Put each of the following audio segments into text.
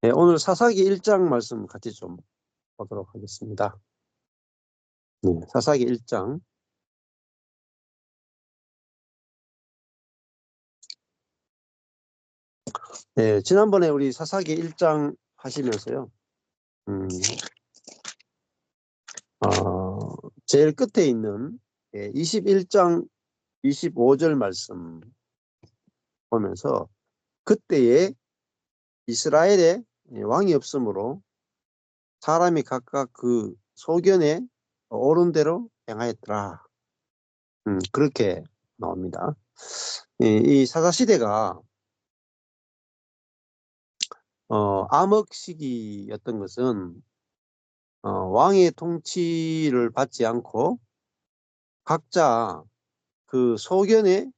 네, 오늘 사사기 1장 말씀 같이 좀 보도록 하겠습니다. 네, 사사기 1장. 네, 지난번에 우리 사사기 1장 하시면서요. 제일 끝에 있는 21장 25절 말씀 보면서 그때에 이스라엘에 왕이 없으므로 사람이 각각 그 소견에 옳은 대로 행하였더라. 그렇게 나옵니다. 이 사사시대가 암흑 시기였던 것은 왕의 통치를 받지 않고 각자 그 소견에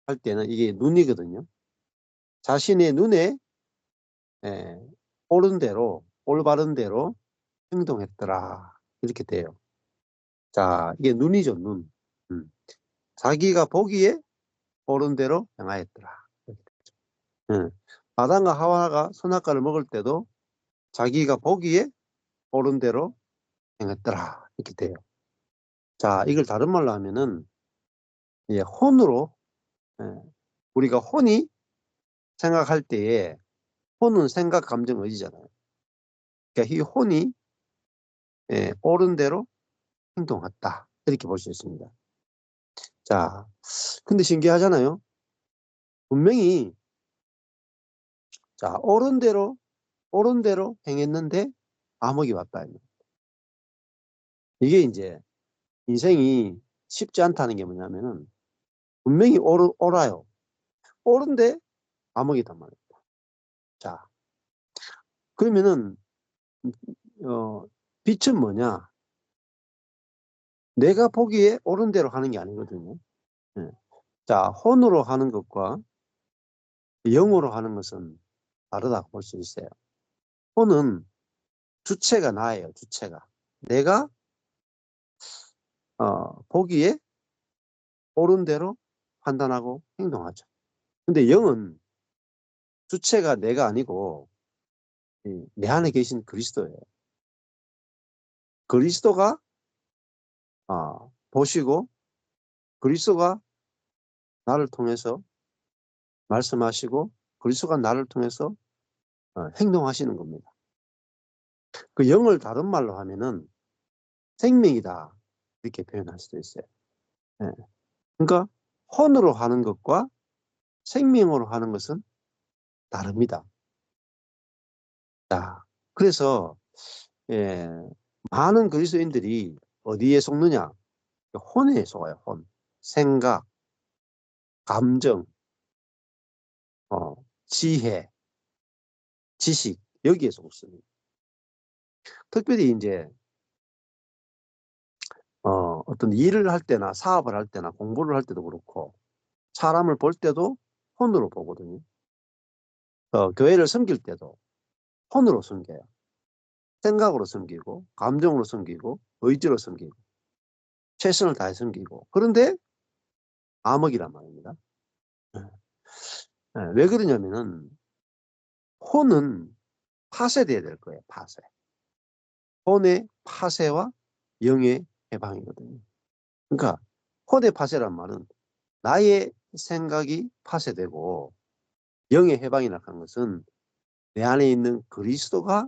할 때는 이게 눈이거든요. 자신의 눈에 옳은 대로, 올바른 대로 행동했더라. 이렇게 돼요. 자, 이게 눈이죠, 눈. 자기가 보기에 옳은 대로 행하였더라. 이렇게 되죠. 아담과 하와가 선악과를 먹을 때도 자기가 보기에 옳은 대로 행했더라. 이렇게 돼요. 자, 이걸 다른 말로 하면은 혼으로, 우리가 혼이 생각할 때에 혼은 생각, 감정, 의지잖아요. 그러니까 이 혼이 옳은 대로 행동했다. 이렇게 볼 수 있습니다. 자, 근데 신기하잖아요. 분명히 자, 옳은 대로 행했는데 암흑이 왔다. 이게 이제 인생이 쉽지 않다는 게 뭐냐면은 분명히 옳아요. 옳은데 암흑이단 말이에요. 자, 그러면은 빛은 뭐냐? 내가 보기에 옳은 대로 하는 게 아니거든요. 자, 혼으로 하는 것과 영으로 하는 것은 다르다고 볼 수 있어요. 혼은 주체가 나예요. 주체가. 내가 보기에 옳은 대로 판단하고 행동하죠. 근데 영은 주체가 내가 아니고 내 안에 계신 그리스도예요. 그리스도가 보시고 그리스도가 나를 통해서 말씀하시고 그리스도가 나를 통해서 행동하시는 겁니다. 그 영을 다른 말로 하면은 생명이다. 이렇게 표현할 수도 있어요. 그러니까 혼으로 하는 것과 생명으로 하는 것은 다릅니다. 자, 그래서 많은 그리스도인들이 어디에 속느냐? 혼에 속아요. 혼. 생각, 감정, 지혜, 지식 여기에 속습니다. 특별히 이제 어떤 일을 할 때나 사업을 할 때나 공부를 할 때도 그렇고 사람을 볼 때도 혼으로 보거든요. 교회를 섬길 때도 혼으로 섬겨요. 생각으로 섬기고 감정으로 섬기고 의지로 섬기고 최선을 다해 섬기고 그런데 암흑이란 말입니다. 왜 그러냐면은 혼은 파쇄돼야 될 거예요. 파쇄. 혼의 파쇄와 영의 해방이거든요. 그러니까 혼의 파쇄란 말은 나의 생각이 파쇄되고 영의 해방이라는 것은 내 안에 있는 그리스도가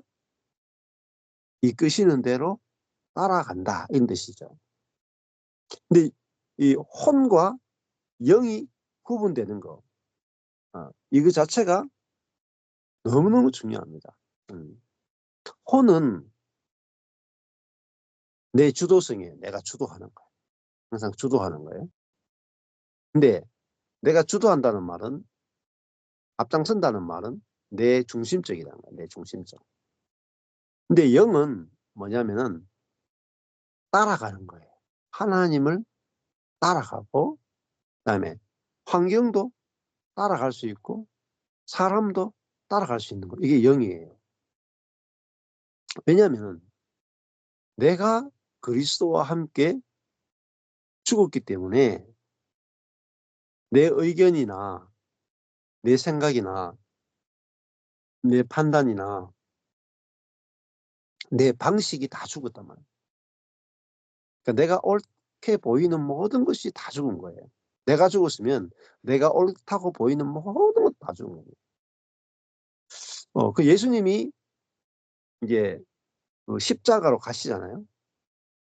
이끄시는 대로 따라간다 이런 뜻이죠. 근데 이 혼과 영이 구분되는 거 이거 자체가 너무너무 중요합니다. 혼은 내 주도성이에요. 내가 주도하는 거예요. 항상 주도하는 거예요. 근데 내가 주도한다는 말은 앞장선다는 말은 내 중심적이라는 거예요. 내 중심적. 근데 영은 뭐냐면은 따라가는 거예요. 하나님을 따라가고 그다음에 환경도 따라갈 수 있고 사람도 따라갈 수 있는 거. 이게 영이에요. 왜냐하면 내가 그리스도와 함께 죽었기 때문에 내 의견이나 내 생각이나 내 판단이나 내 방식이 다 죽었단 말이에요. 그러니까 내가 옳게 보이는 모든 것이 다 죽은 거예요. 내가 죽었으면 내가 옳다고 보이는 모든 것 다 죽은 거예요. 그 예수님이 이제 그 십자가로 가시잖아요.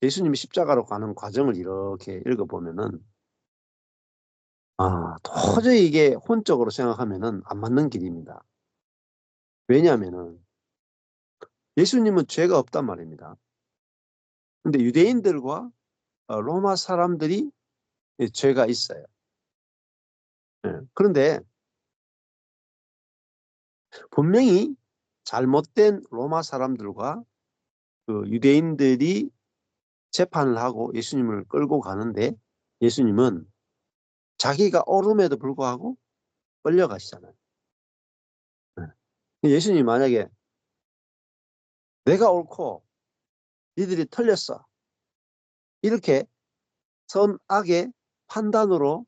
예수님이 십자가로 가는 과정을 이렇게 읽어보면은, 도저히 이게 혼적으로 생각하면은 안 맞는 길입니다. 왜냐하면은 예수님은 죄가 없단 말입니다. 근데 유대인들과 로마 사람들이 죄가 있어요. 그런데 분명히 잘못된 로마 사람들과 그 유대인들이 재판을 하고 예수님을 끌고 가는데, 예수님은 자기가 옳음에도 불구하고 끌려가시잖아요. 예수님이 만약에 내가 옳고 니들이 틀렸어, 이렇게 선악의 판단으로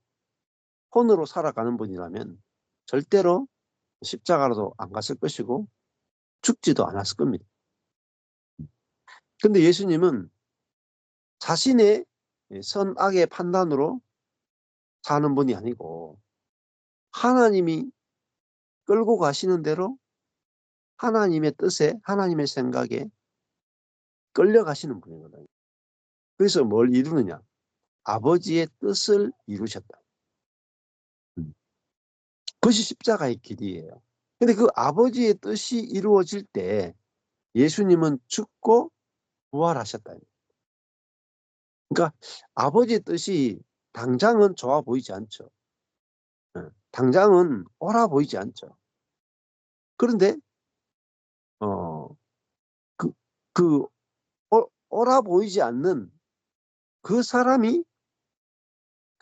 혼으로 살아가는 분이라면 절대로 십자가로도 안 갔을 것이고 죽지도 않았을 겁니다. 근데 예수님은 자신의 선악의 판단으로 사는 분이 아니고 하나님이 끌고 가시는 대로 하나님의 뜻에, 하나님의 생각에 끌려가시는 분이거든요. 그래서 뭘 이루느냐? 아버지의 뜻을 이루셨다. 그것이 십자가의 길이에요. 근데 그 아버지의 뜻이 이루어질 때 예수님은 죽고 부활하셨다. 그러니까 아버지의 뜻이 당장은 좋아 보이지 않죠. 당장은 옳아 보이지 않죠. 그런데 어, 그, 그 옳아 보이지 않는 그 사람이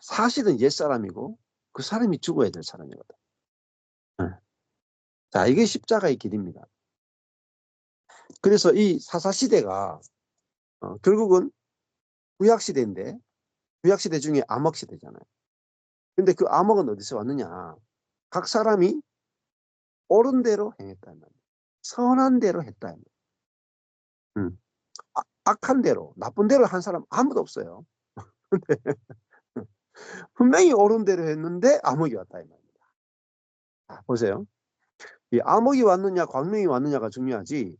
사실은 옛사람이고 그 사람이 죽어야 될 사람이거든. 자, 이게 십자가의 길입니다. 그래서 이 사사시대가 결국은 구약시대인데, 구약시대 중에 암흑시대잖아요. 근데 그 암흑은 어디서 왔느냐? 각 사람이 옳은 대로 행했다는 말이에요. 선한 대로 했다는 말이에요. 음. 악한 대로, 나쁜 대로 한 사람 아무도 없어요. 근데 분명히 옳은 대로 했는데 암흑이 왔다 이 말입니다. 자, 보세요. 이 암흑이 왔느냐 광명이 왔느냐가 중요하지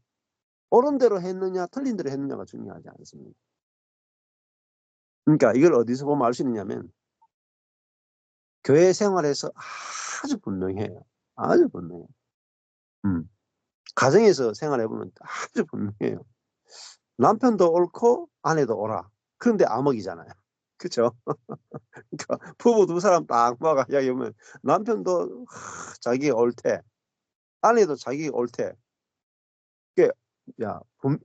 옳은 대로 했느냐 틀린 대로 했느냐가 중요하지 않습니다. 그러니까 이걸 어디서 보면 알 수 있느냐면 교회 생활에서 아주 분명해요. 아주 분명해요. 가정에서 생활해보면 아주 분명해요. 남편도 옳고 아내도 옳아. 그런데 암흑이잖아요. 그렇죠? 그러니까 부부 두 사람 딱 모아가 이야기하면 남편도 자기가 옳대, 아내도 자기가 옳대. 그게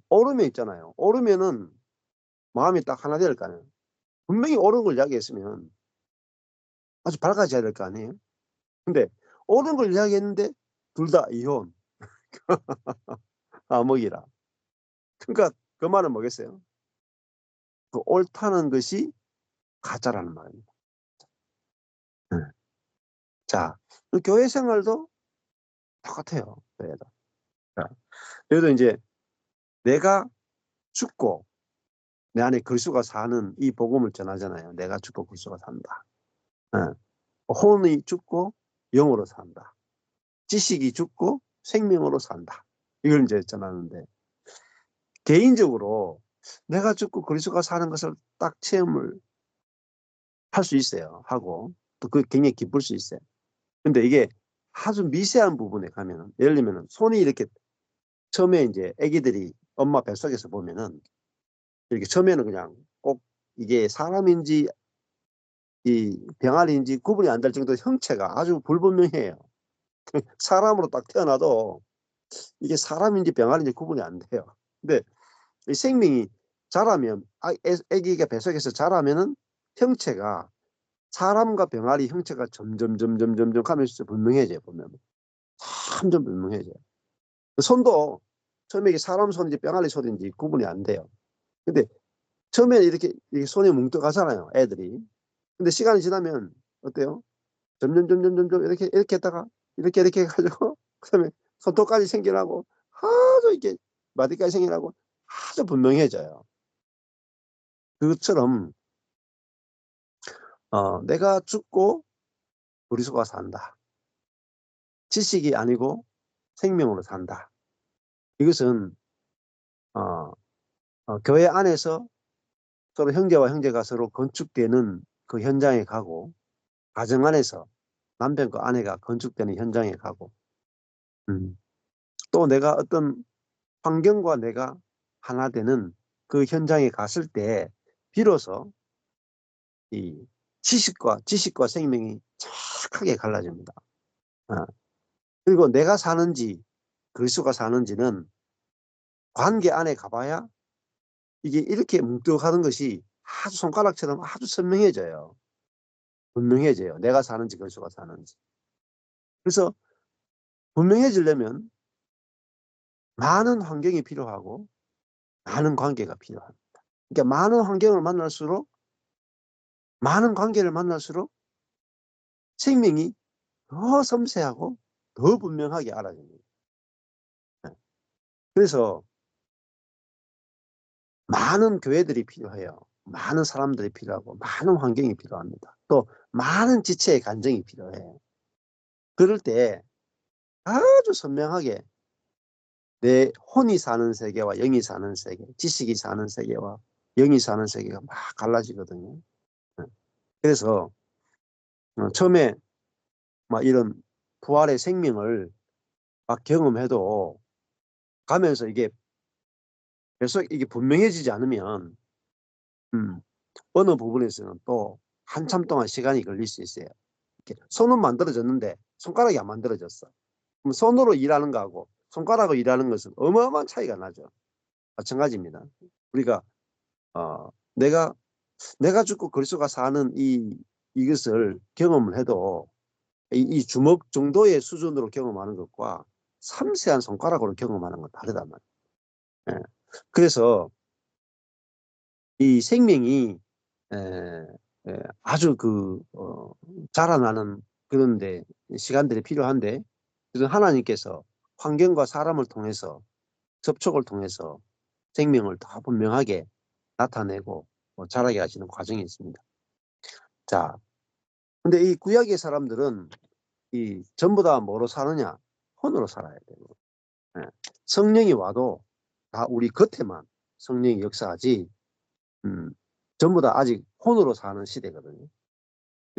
옳으면 있잖아요. 옳으면은 마음이 딱 하나 될 거 아니에요. 분명히 옳은 걸 이야기했으면 아주 밝아져야 될 거 아니에요. 근데 옳은 걸 이야기했는데 둘 다 이혼, 암흑이라. 그러니까 그 말은 뭐겠어요? 그 옳다는 것이 가짜라는 말입니다. 네. 자, 그 교회 생활도 똑같아요. 교회도. 자, 그래도 이제 내가 죽고 내 안에 그리스도가 사는 이 복음을 전하잖아요. 내가 죽고 그리스도가 산다. 네. 혼이 죽고 영으로 산다. 지식이 죽고 생명으로 산다. 이걸 이제 전하는데 개인적으로 내가 죽고 그리스도가 사는 것을 딱 체험을 할 수 있어요. 하고 또 그 굉장히 기쁠 수 있어요. 근데 이게 아주 미세한 부분에 가면은 예를 들면은 손이 이렇게 처음에 이제 아기들이 엄마 뱃속에서 보면은 이렇게 처음에는 그냥 꼭 이게 사람인지 이 병아리인지 구분이 안 될 정도 형체가 아주 불분명해요. 사람으로 딱 태어나도 이게 사람인지 병아리인지 구분이 안 돼요. 근데 이 생명이 자라면 아기가 뱃속에서 자라면은 형체가 사람과 병아리 형체가 점점 하면서 분명해져요. 보면 점점 분명해져요. 손도 처음에 이게 사람 손인지 병아리 손인지 구분이 안 돼요. 근데 처음에는 이렇게 손이 뭉뚱하잖아요, 애들이. 근데 시간이 지나면 어때요? 점점 이렇게 했다가 이렇게 해가지고 그다음에 손톱까지 생겨나고 아주 이렇게 마디까지 생겨나고 아주 분명해져요. 그것처럼 내가 죽고 그리스도가 산다. 지식이 아니고 생명으로 산다. 이것은 교회 안에서 서로 형제와 형제가 서로 건축되는 그 현장에 가고, 가정 안에서 남편과 아내가 건축되는 현장에 가고, 또 내가 어떤 환경과 내가 하나 되는 그 현장에 갔을 때 비로소 이 지식과 생명이 정확하게 갈라집니다. 그리고 내가 사는지 그리스도가 사는지는 관계 안에 가봐야 이게 이렇게 뭉뚱하는 것이 아주 손가락처럼 아주 선명해져요. 분명해져요. 내가 사는지 그리스도가 사는지. 그래서 분명해지려면 많은 환경이 필요하고 많은 관계가 필요합니다. 그러니까 많은 환경을 만날수록, 많은 관계를 만날수록 생명이 더 섬세하고 더 분명하게 알아집니다. 그래서 많은 교회들이 필요해요. 많은 사람들이 필요하고 많은 환경이 필요합니다. 또 많은 지체의 간증이 필요해요. 그럴 때 아주 선명하게 내 혼이 사는 세계와 영이 사는 세계, 지식이 사는 세계와 영이 사는 세계가 막 갈라지거든요. 그래서 처음에 막 이런 부활의 생명을 막 경험해도 가면서 이게 계속 이게 분명해지지 않으면 어느 부분에서는 또 한참 동안 시간이 걸릴 수 있어요. 이렇게 손은 만들어졌는데 손가락이 안 만들어졌어. 그럼 손으로 일하는 거하고 손가락으로 일하는 것은 어마어마한 차이가 나죠. 마찬가지입니다. 우리가 내가 죽고 그리스도가 사는 이것을 경험을 해도 이 주먹 정도의 수준으로 경험하는 것과 섬세한 손가락으로 경험하는 건 다르단 말이에요. 예. 그래서 이 생명이 아주 자라나는 그런데 시간들이 필요한데, 그래서 하나님께서 환경과 사람을 통해서 접촉을 통해서 생명을 더 분명하게 나타내고 자라게 하시는 과정이 있습니다. 자, 근데 이 구약의 사람들은 전부 다 뭐로 사느냐? 혼으로 살아야 되고, 예. 성령이 와도 다 우리 겉에만 성령이 역사하지, 전부 다 아직 혼으로 사는 시대거든요.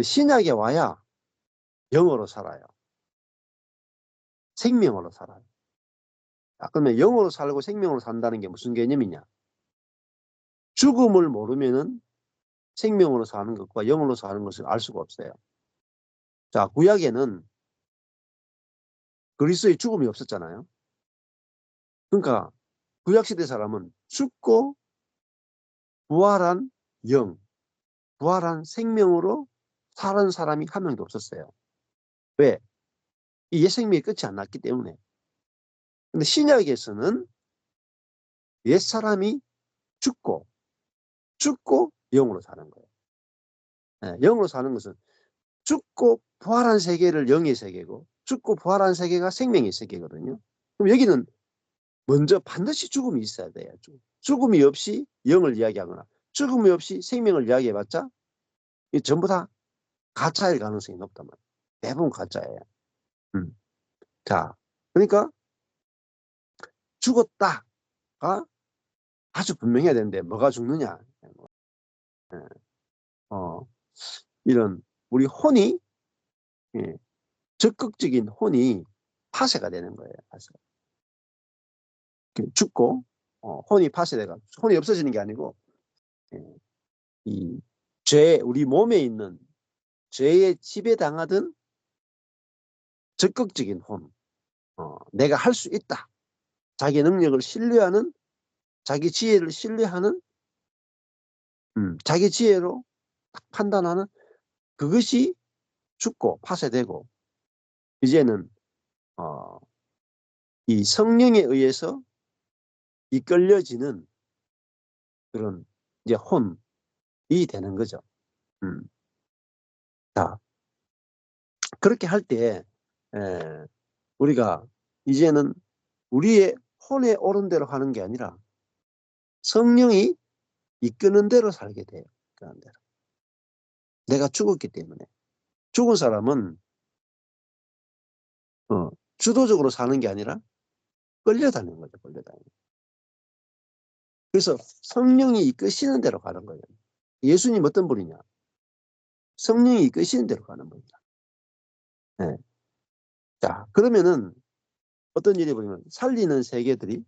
신약에 와야 영으로 살아요. 생명으로 살아요. 그러면 영으로 살고 생명으로 산다는 게 무슨 개념이냐? 죽음을 모르면은 생명으로 사는 것과 영으로 사는 것을 알 수가 없어요. 자, 구약에는 그리스도의 죽음이 없었잖아요. 그러니까 구약시대 사람은 죽고 부활한 영, 부활한 생명으로 사는 사람이 한 명도 없었어요. 왜? 이 옛생명이 끝이 안 났기 때문에. 근데 신약에서는 옛사람이 죽고 영으로 사는 거예요. 네, 영으로 사는 것은 죽고 부활한 세계를 영의 세계고, 죽고 부활한 세계가 생명의 세계거든요. 그럼 여기는 먼저 반드시 죽음이 있어야 돼요. 죽음이 없이 영을 이야기하거나 죽음이 없이 생명을 이야기해봤자 이 전부 다 가짜일 가능성이 높단 말이에요. 대부분 가짜예요. 자, 그러니까 죽었다가 아주 분명해야 되는데 뭐가 죽느냐? 어, 이런 우리 혼이, 예, 적극적인 혼이 파쇄가 되는 거예요. 파쇄. 죽고 혼이 파쇄돼가 혼이 없어지는 게 아니고, 예, 이 우리 몸에 있는 죄에 지배당하던 적극적인 혼, 내가 할 수 있다, 자기 능력을 신뢰하는, 자기 지혜를 신뢰하는, 자기 지혜로 판단하는 그것이 죽고 파쇄되고, 이제는 이 성령에 의해서 이끌려지는 그런 이제 혼이 되는 거죠. 자, 그렇게 할 때 우리가 이제는 우리의 혼에 오른 대로 하는 게 아니라 성령이 이끄는 대로 살게 돼요. 그런 대로. 내가 죽었기 때문에. 죽은 사람은 주도적으로 사는 게 아니라 끌려다니는 거죠. 끌려다니는. 그래서 성령이 이끄시는 대로 가는 거예요. 예수님 어떤 분이냐? 성령이 이끄시는 대로 가는 분이다. 네. 자, 그러면은 어떤 일이 보면 살리는 세계들이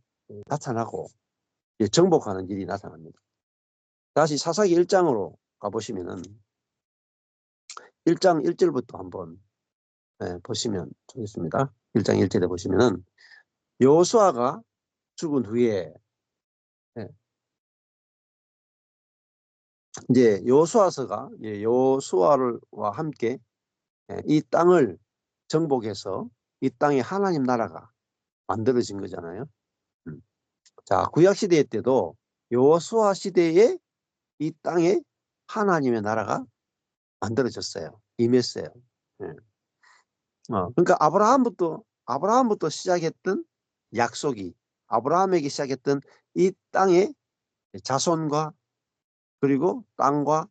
나타나고 정복하는 일이 나타납니다. 다시 사사기 1장으로 가보시면은 1장 1절부터 한번 보시면 좋겠습니다. 1장 1절에 보시면은 여호수아가 죽은 후에 이제 여호수아서가 여호수아와 함께 이 땅을 정복해서 이 땅에 하나님 나라가 만들어진 거잖아요. 자, 구약 시대 때도 여호수아 시대에 이 땅에 하나님의 나라가 만들어졌어요. 임했어요. 예. 그러니까 아브라함부터 시작했던 약속이 아브라함에게 시작했던 이 땅의 자손과 그리고 땅과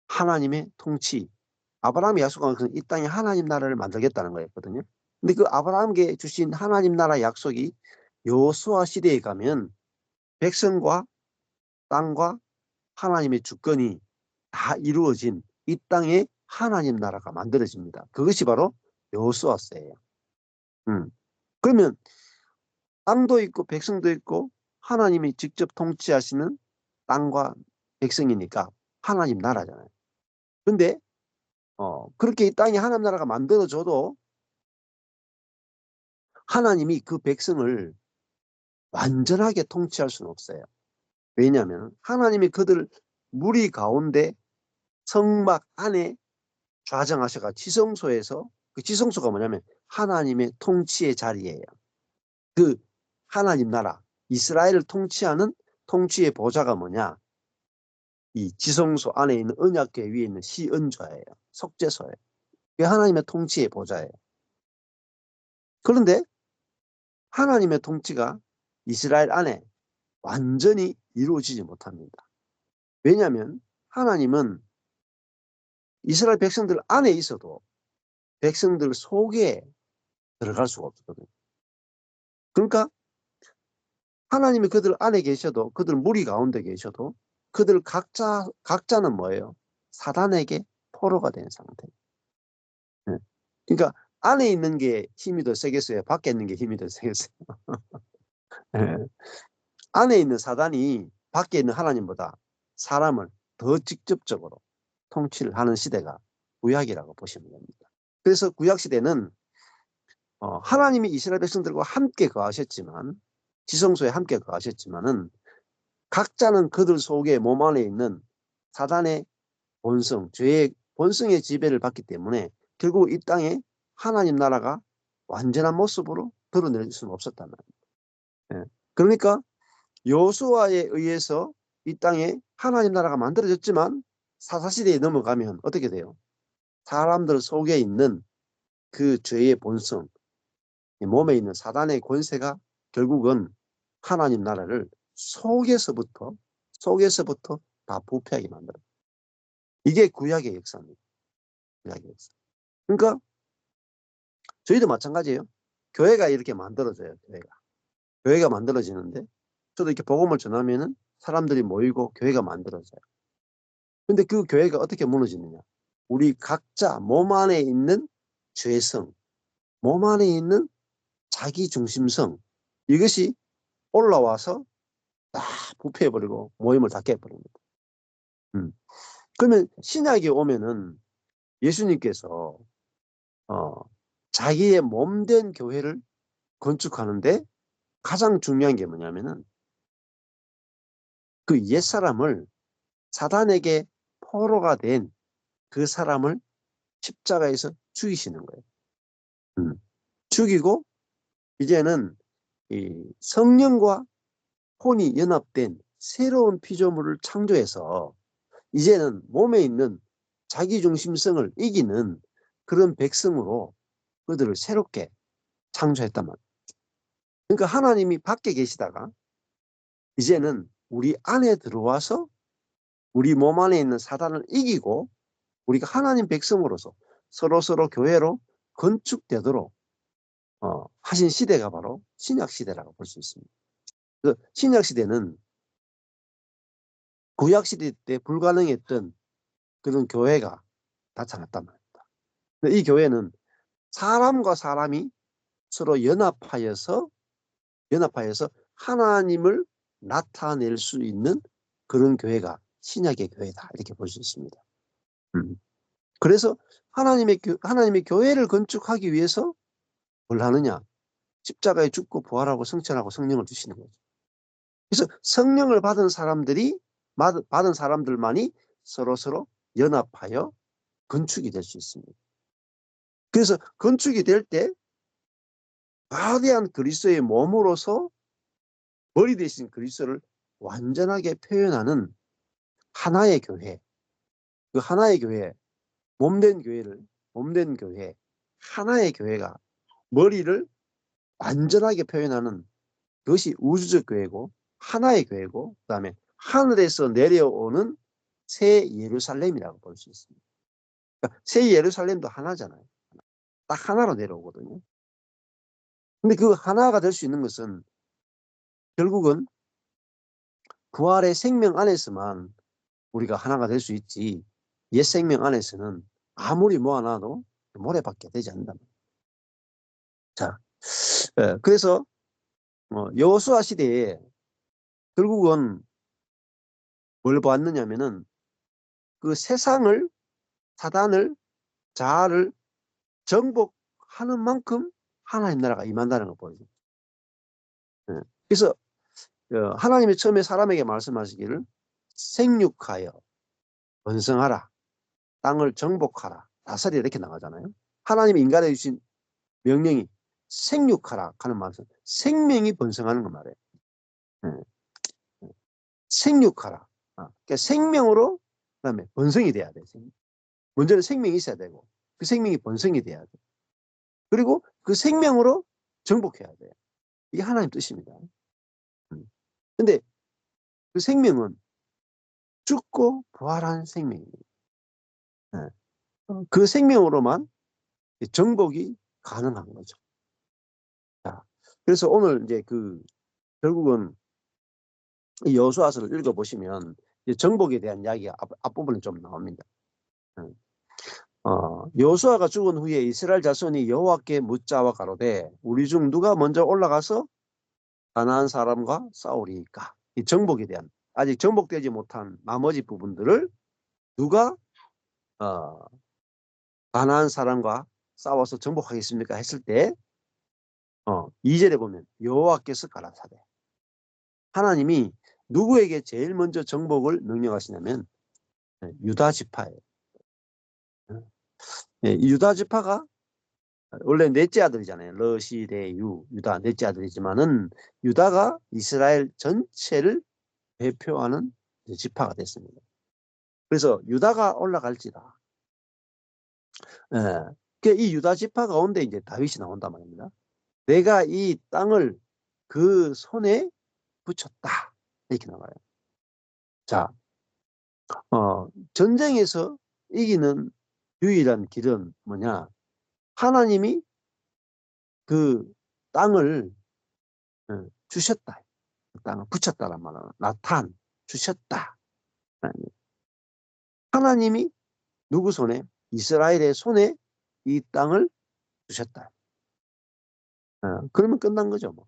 하나님의 통치. 아브라함이 약속한 것은 이 땅에 하나님 나라를 만들겠다는 거였거든요. 근데 그 아브라함에게 주신 하나님 나라 약속이 여호수아 시대에 가면 백성과 땅과 하나님의 주권이 다 이루어진 이 땅에 하나님 나라가 만들어집니다. 그것이 바로 여호수아서예요. 그러면 땅도 있고 백성도 있고 하나님이 직접 통치하시는 땅과 백성이니까 하나님 나라잖아요. 근데 그렇게 이 땅에 하나님 나라가 만들어져도 하나님이 그 백성을 완전하게 통치할 수는 없어요. 왜냐하면 하나님이 그들 무리 가운데 성막 안에 좌정하셔가 지성소에서 그 지성소가 뭐냐면 하나님의 통치의 자리예요. 그 하나님 나라 이스라엘을 통치하는 통치의 보좌가 뭐냐? 이 지성소 안에 있는 언약궤 위에 있는 시은좌예요. 속죄소예요. 그게 하나님의 통치의 보좌예요. 그런데 하나님의 통치가 이스라엘 안에 완전히 이루어지지 못합니다. 왜냐하면 하나님은 이스라엘 백성들 안에 있어도 백성들 속에 들어갈 수가 없거든요. 그러니까 하나님이 그들 안에 계셔도 그들 무리 가운데 계셔도 그들 각자는 뭐예요? 사단에게 포로가 된 상태. 네. 그러니까 안에 있는 게 힘이 더 세겠어요? 밖에 있는 게 힘이 더 세겠어요? 네. 안에 있는 사단이 밖에 있는 하나님보다 사람을 더 직접적으로 통치를 하는 시대가 구약이라고 보시면 됩니다. 그래서 구약 시대는 하나님이 이스라엘 백성들과 함께 거하셨지만 지성소에 함께 거하셨지만은 각자는 그들 속에 몸 안에 있는 사단의 본성, 죄의 본성의 지배를 받기 때문에 결국 이 땅에 하나님 나라가 완전한 모습으로 드러낼 수는 없었단 말이에요. 그러니까 여호수아에 의해서 이 땅에 하나님 나라가 만들어졌지만 사사시대에 넘어가면 어떻게 돼요? 사람들 속에 있는 그 죄의 본성, 몸에 있는 사단의 권세가 결국은 하나님 나라를 속에서부터 다 부패하게 만들어요. 이게 구약의 역사입니다. 구약의 역사. 그러니까 저희도 마찬가지예요. 교회가 이렇게 만들어져요. 교회가 만들어지는데 저도 이렇게 복음을 전하면은 사람들이 모이고 교회가 만들어져요. 근데 그 교회가 어떻게 무너지느냐? 우리 각자 몸 안에 있는 죄성, 몸 안에 있는 자기 중심성, 이것이 올라와서 다 부패해버리고 모임을 다 깨버립니다. 그러면 신약에 오면은 예수님께서 자기의 몸된 교회를 건축하는데 가장 중요한 게 뭐냐면은 그 옛사람을 사단에게 포로가 된 그 사람을 십자가에서 죽이시는 거예요. 죽이고 이제는 이 성령과 혼이 연합된 새로운 피조물을 창조해서 이제는 몸에 있는 자기중심성을 이기는 그런 백성으로 그들을 새롭게 창조했단 말이에요. 그러니까 하나님이 밖에 계시다가 이제는 우리 안에 들어와서 우리 몸 안에 있는 사단을 이기고 우리가 하나님 백성으로서 서로 교회로 건축되도록 하신 시대가 바로 신약 시대라고 볼 수 있습니다. 그 신약 시대는 구약 시대 때 불가능했던 그런 교회가 나타났단 말입니다. 이 교회는 사람과 사람이 서로 연합하여서 하나님을 나타낼 수 있는 그런 교회가 신약의 교회다, 이렇게 볼 수 있습니다. 그래서 하나님의 교회를 건축하기 위해서 뭘 하느냐? 십자가에 죽고 부활하고 성천하고 성령을 주시는 거죠. 그래서 성령을 받은 사람들만이 서로 연합하여 건축이 될 수 있습니다. 그래서 건축이 될 때 거대한 그리스도의 몸으로서 머리 대신 그리스도를 완전하게 표현하는 하나의 교회, 그 하나의 교회, 몸된 교회, 하나의 교회가 머리를 완전하게 표현하는 그것이 우주적 교회고 하나의 교회고, 그다음에 하늘에서 내려오는 새 예루살렘이라고 볼 수 있습니다. 그러니까 새 예루살렘도 하나잖아요. 딱 하나로 내려오거든요. 근데 그 하나가 될 수 있는 것은 결국은 부활의 생명 안에서만 우리가 하나가 될 수 있지, 옛 생명 안에서는 아무리 모아놔도 모래밖에 되지 않는다. 자, 그래서 여호수아 시대에 결국은 뭘 보았느냐면은 그 세상을, 사단을, 자아를 정복하는 만큼 하나님 나라가 임한다는 걸 보여줘요. 그래서 하나님이 처음에 사람에게 말씀하시기를 생육하여 번성하라, 땅을 정복하라, 다스리라, 이렇게 나가잖아요. 하나님이 인간에 주신 명령이 생육하라 하는 말씀, 생명이 번성하는 거 말이에요. 생육하라. 그러니까 생명으로 그다음에 번성이 돼야 돼. 먼저는 생명이 있어야 되고 그 생명이 번성이 돼야 돼. 그리고 그 생명으로 정복해야 돼. 이게 하나님 뜻입니다. 근데 그 생명은 죽고 부활한 생명입니다. 그 생명으로만 정복이 가능한 거죠. 자, 그래서 오늘 이제 결국은 이 여호수아서를 읽어보시면 정복에 대한 이야기가 앞부분에 좀 나옵니다. 여호수아가 죽은 후에 이스라엘 자손이 여호와께 묻자와 가로되 우리 중 누가 먼저 올라가서 가나안 사람과 싸우리이까? 이 정복에 대한, 아직 정복되지 못한 나머지 부분들을 누가 가나안 사람과 싸워서 정복하겠습니까? 했을 때 2절에 보면 여호와께서 가라사대, 하나님이 누구에게 제일 먼저 정복을 명령하시냐면 유다 지파예요. 유다 지파가 원래 넷째 아들이잖아요. 러시레유, 유다 넷째 아들이지만은 유다가 이스라엘 전체를 대표하는 지파가 됐습니다. 그래서 유다가 올라갈지다. 이 유다 지파 가운데 이제 다윗이 나온단 말입니다. 내가 이 땅을 그 손에 붙였다, 이렇게 나와요. 자, 전쟁에서 이기는 유일한 길은 뭐냐? 하나님이 그 땅을 주셨다. 그 땅을 붙였다란 말은 나탄, 주셨다. 하나님이 누구 손에? 이스라엘의 손에 이 땅을 주셨다. 그러면 끝난 거죠. 뭐.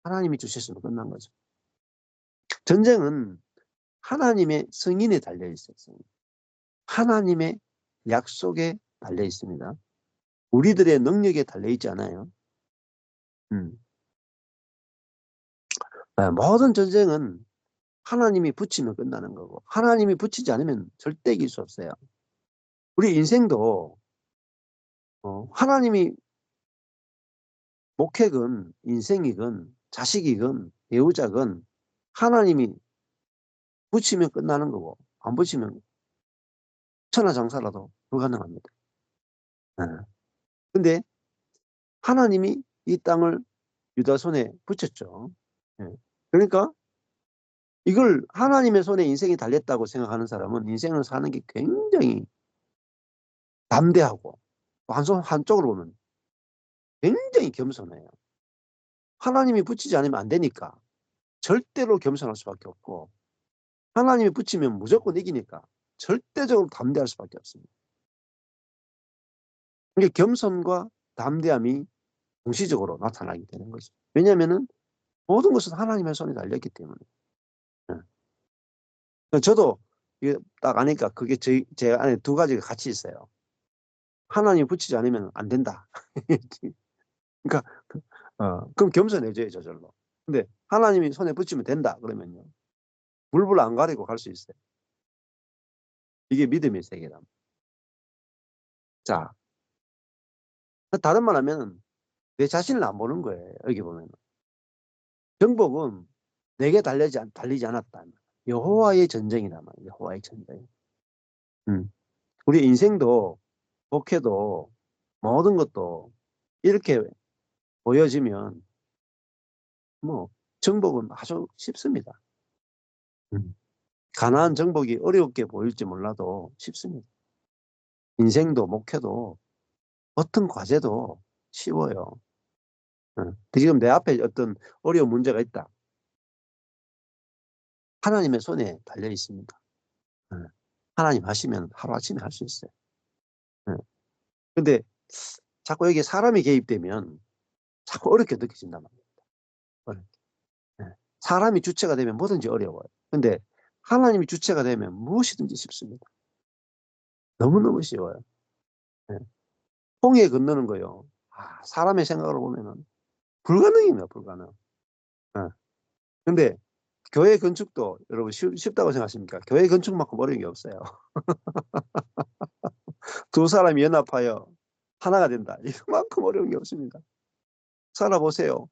하나님이 주셨으면 끝난 거죠. 전쟁은 하나님의 승인에 달려 있었어요. 하나님의 약속에 달려 있습니다. 우리들의 능력에 달려 있지 않아요. 모든 전쟁은 하나님이 붙이면 끝나는 거고 하나님이 붙이지 않으면 절대 이길 수 없어요. 우리 인생도 하나님이 목회건 인생이건 자식이건 배우자건 하나님이 붙이면 끝나는 거고 안 붙이면 천하장사라도 불가능합니다. 근데 하나님이 이 땅을 유다 손에 붙였죠. 그러니까 이걸 하나님의 손에 인생이 달렸다고 생각하는 사람은 인생을 사는 게 굉장히 담대하고 한쪽으로 보면 굉장히 겸손해요. 하나님이 붙이지 않으면 안 되니까 절대로 겸손할 수밖에 없고, 하나님이 붙이면 무조건 이기니까 절대적으로 담대할 수밖에 없습니다. 이게 겸손과 담대함이 동시적으로 나타나게 되는 거죠. 왜냐하면은 모든 것은 하나님의 손에 달렸기 때문에. 저도 이게 딱 아니까 그게 제 안에 두 가지가 같이 있어요. 하나님이 붙이지 않으면 안 된다. 그러니까 그럼 겸손해져요, 저절로. 근데 하나님이 손에 붙이면 된다 그러면요, 물불 안 가리고 갈 수 있어요. 이게 믿음의 세계다. 자, 다른 말 하면 내 자신을 안 보는 거예요. 여기 보면 정복은 내게 달리지 않았다. 여호와의 전쟁이다. 여호와의 전쟁. 우리 인생도 목회도 모든 것도 이렇게 보여지면 뭐 정복은 아주 쉽습니다. 가나안 정복이 어렵게 보일지 몰라도 쉽습니다. 인생도 목회도 어떤 과제도 쉬워요. 지금 내 앞에 어떤 어려운 문제가 있다. 하나님의 손에 달려 있습니다. 하나님 하시면 하루아침에 할 수 있어요. 근데 자꾸 여기 사람이 개입되면 자꾸 어렵게 느껴진단 말입니다. 어렵게. 사람이 주체가 되면 뭐든지 어려워요. 근데 하나님이 주체가 되면 무엇이든지 쉽습니다. 너무너무 쉬워요. 홍해 건너는 거요. 사람의 생각으로 보면은 불가능입니다. 불가능. 근데 교회 건축도 여러분 쉽다고 생각하십니까? 교회 건축만큼 어려운 게 없어요. 두 사람이 연합하여 하나가 된다. 이만큼 어려운 게 없습니다. 살아보세요.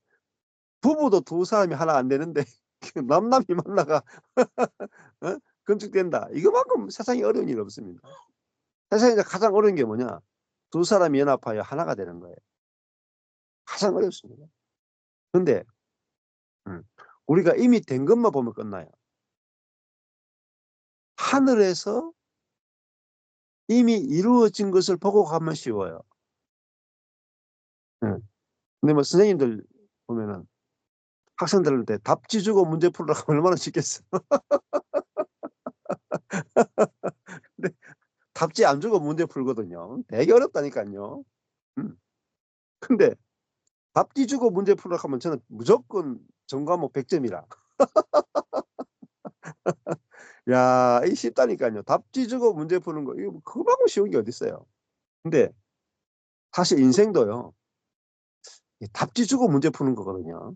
부부도 두 사람이 하나 안 되는데 남남이 만나가 건축된다. 이거만큼 세상에 어려운 일 없습니다. 세상에서 가장 어려운 게 뭐냐? 두 사람이 연합하여 하나가 되는 거예요. 가장 어렵습니다. 근데 우리가 이미 된 것만 보면 끝나요. 하늘에서 이미 이루어진 것을 보고 가면 쉬워요. 근데 뭐 선생님들 보면은 학생들한테 답지 주고 문제 풀으라고 하면 얼마나 쉽겠어. 근데 답지 안 주고 문제 풀거든요. 되게 어렵다니까요. 근데 답지 주고 문제 풀으라고 하면 저는 무조건 전과목 100점이라. 야, 이 쉽다니까요. 답지 주고 문제 푸는 거, 이거 그만큼 쉬운 게 어디 있어요. 근데 사실 인생도요, 답지 주고 문제 푸는 거거든요.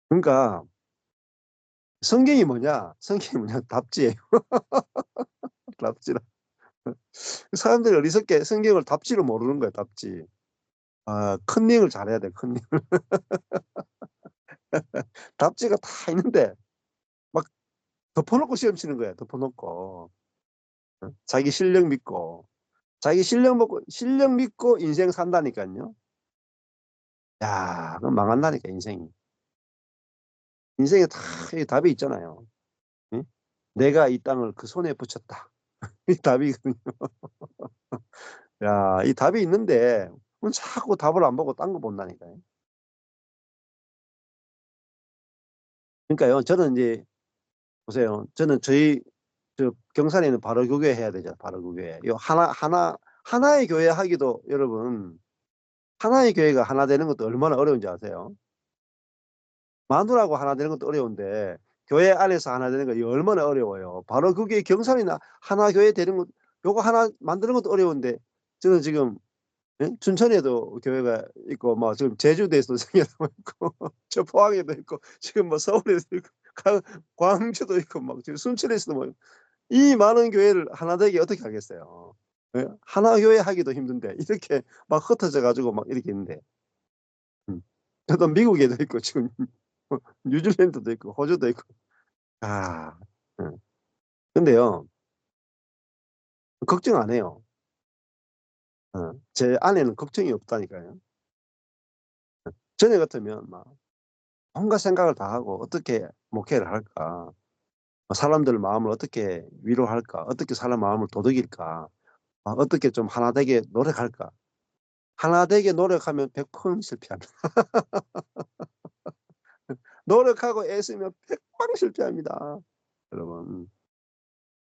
그러니까 성경이 뭐냐? 성경이 뭐냐? 답지예요. 답지라. 사람들이 어리석게 성경을 답지로 모르는 거야, 답지. 컨닝을 잘해야 돼, 컨닝. 답지가 다 있는데 막 덮어놓고 시험 치는 거야, 덮어놓고. 자기 실력 믿고. 자기 실력 믿고 인생 산다니까요. 야, 그럼 망한다니까, 인생이. 인생에 다 답이 있잖아요. 응? 내가 이 땅을 그 손에 붙였다. 이 답이거든요. 야, 이 답이 있는데 자꾸 답을 안 보고 딴 거 본다니까요. 그러니까요, 저는 이제 보세요. 저는 저희 경산에 있는 바로교회 해야 되죠. 바로교회. 요 하나의 교회 하기도 여러분, 하나의 교회가 하나 되는 것도 얼마나 어려운지 아세요? 마누라하고 하나 되는 것도 어려운데 교회 안에서 하나 되는 거 얼마나 어려워요. 바로 그게 경산이나 하나 교회 되는 것, 요거 하나 만드는 것도 어려운데 저는 지금 춘천에도 교회가 있고 뭐 지금 제주도에도 생겨나고 있고 저 포항에도 있고 지금 뭐 서울에도 있고 광주도 있고 막 지금 순천에서도 뭐 이 많은 교회를 하나 되게 어떻게 하겠어요? 하나 교회 하기도 힘든데 이렇게 막 흩어져 가지고 막 이렇게 있는데 저도 미국에도 있고 지금 뉴질랜드도 있고 호주도 있고. 아, 음. 근데요, 걱정 안 해요. 제 아내는 걱정이 없다니까요. 전에 같으면 막 온갖 생각을 다 하고 어떻게 목회를 할까? 사람들 마음을 어떻게 위로할까? 어떻게 사람 마음을 도둑일까? 어떻게 좀 하나 되게 노력할까? 하나 되게 노력하면 100% 실패합니다. 노력하고 애쓰면 100% 실패합니다. 여러분.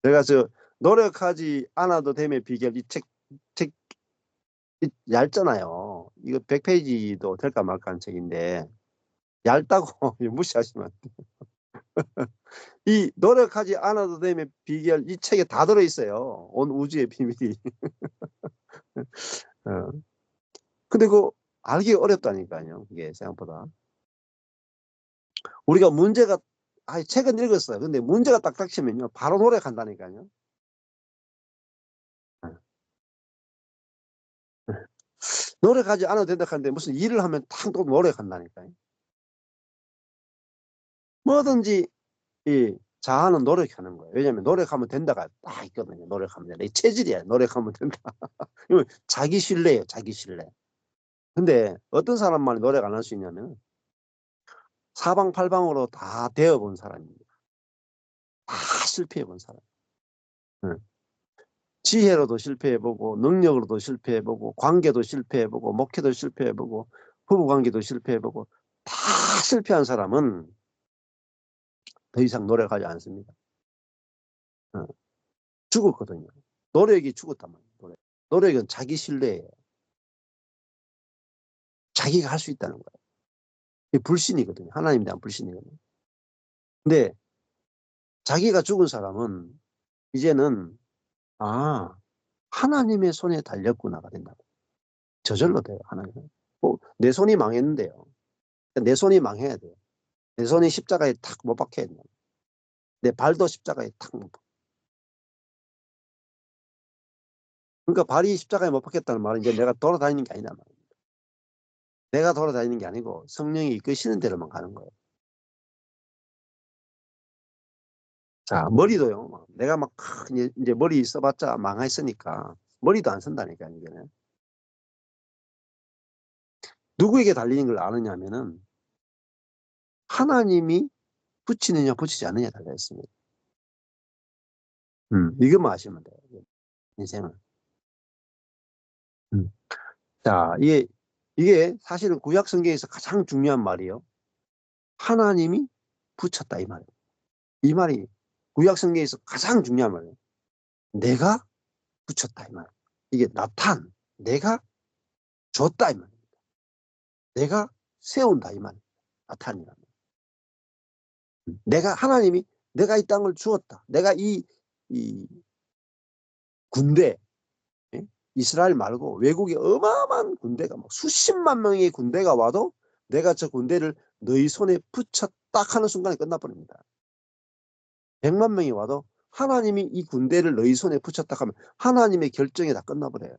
제가 노력하지 않아도 됨의 비결 책 얇잖아요. 이거 100페이지도 될까 말까 한 책인데 얇다고 무시하시면 안 돼요. 이 노력하지 않아도 됨의 비결 이 책에 다 들어있어요. 온 우주의 비밀이. 어. 근데 알기 어렵다니까요. 이게 생각보다. 우리가 문제가 책은 읽었어요. 근데 문제가 딱 닥치면요. 바로 노력한다니까요. 노력하지 않아도 된다 하는데 무슨 일을 하면 탁 또 노력한다니까요. 뭐든지 이 자아는 노력하는 거예요. 왜냐하면 노력하면 된다가 딱 있거든요. 노력하면 된다. 이 체질이야. 노력하면 된다. 이거 자기 신뢰예요. 자기 신뢰. 근데 어떤 사람만이 노력 안 할 수 있냐면 사방팔방으로 다 되어본 사람입니다. 다 실패해본 사람. 응. 지혜로도 실패해보고 능력으로도 실패해보고 관계도 실패해보고 목회도 실패해보고 부부관계도 실패해보고 다 실패한 사람은 더 이상 노력하지 않습니다. 죽었거든요. 노력이 죽었단 말이에요. 노력은 자기 신뢰예요. 자기가 할 수 있다는 거예요. 이게 불신이거든요. 하나님에 대한 불신이거든요. 근데 자기가 죽은 사람은 이제는 하나님의 손에 달렸구나가 된다고. 저절로 돼요. 하나님은. 내 손이 망했는데요. 내 손이 망해야 돼요. 내 손이 십자가에 탁 못 박혀야 돼요. 내 발도 십자가에 탁 못 박혀. 그러니까 발이 십자가에 못 박혔다는 말은 이제 내가 돌아다니는 게 아니다 말입니다. 내가 돌아다니는 게 아니고 성령이 이끄시는 대로만 가는 거예요. 자, 머리도요. 내가 막 이제 머리 써봤자 망했으니까 머리도 안 쓴다니까 이게. 누구에게 달리는 걸 아느냐면은 하나님이 붙이느냐 붙이지 않느냐 달려 있습니다. 이것만 아시면 돼요. 인생은. 음. 자, 이게 사실은 구약 성경에서 가장 중요한 말이에요. 하나님이 붙였다 이 말이에요. 이 말이 구약 성경에서 가장 중요한 말이에요. 내가 붙였다 이 말이에요. 이게 내가 줬다 이 말이에요. 내가 세운다 이 말이에요. 나탄이라는. 하나님이 내가 이 땅을 주었다. 내가 이 군대, 예? 이스라엘 말고 외국의 어마어마한 군대가 막 수십만 명의 군대가 와도 내가 저 군대를 너희 손에 붙였다 하는 순간에 끝나버립니다. 100만 명이 와도 하나님이 이 군대를 너희 손에 붙였다 하면 하나님의 결정이 다 끝나버려요.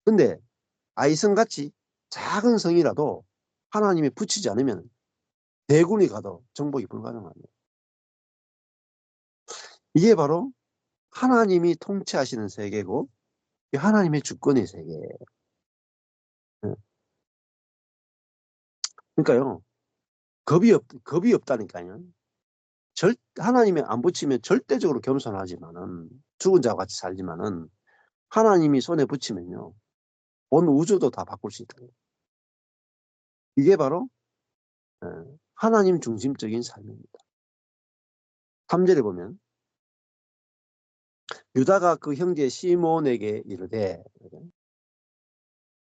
근데 아이성같이 작은 성이라도 하나님이 붙이지 않으면 대군이 가도 정복이 불가능합니다. 이게 바로 하나님이 통치하시는 세계고 하나님의 주권의 세계예요. 그러니까요. 겁이 없다니까요. 하나님이 안 붙이면 절대적으로 겸손하지만은 죽은 자와 같이 살지만은 하나님이 손에 붙이면요. 온 우주도 다 바꿀 수 있다. 이게 바로 하나님 중심적인 삶입니다. 3절에 보면 유다가 그 형제 시몬에게 이르되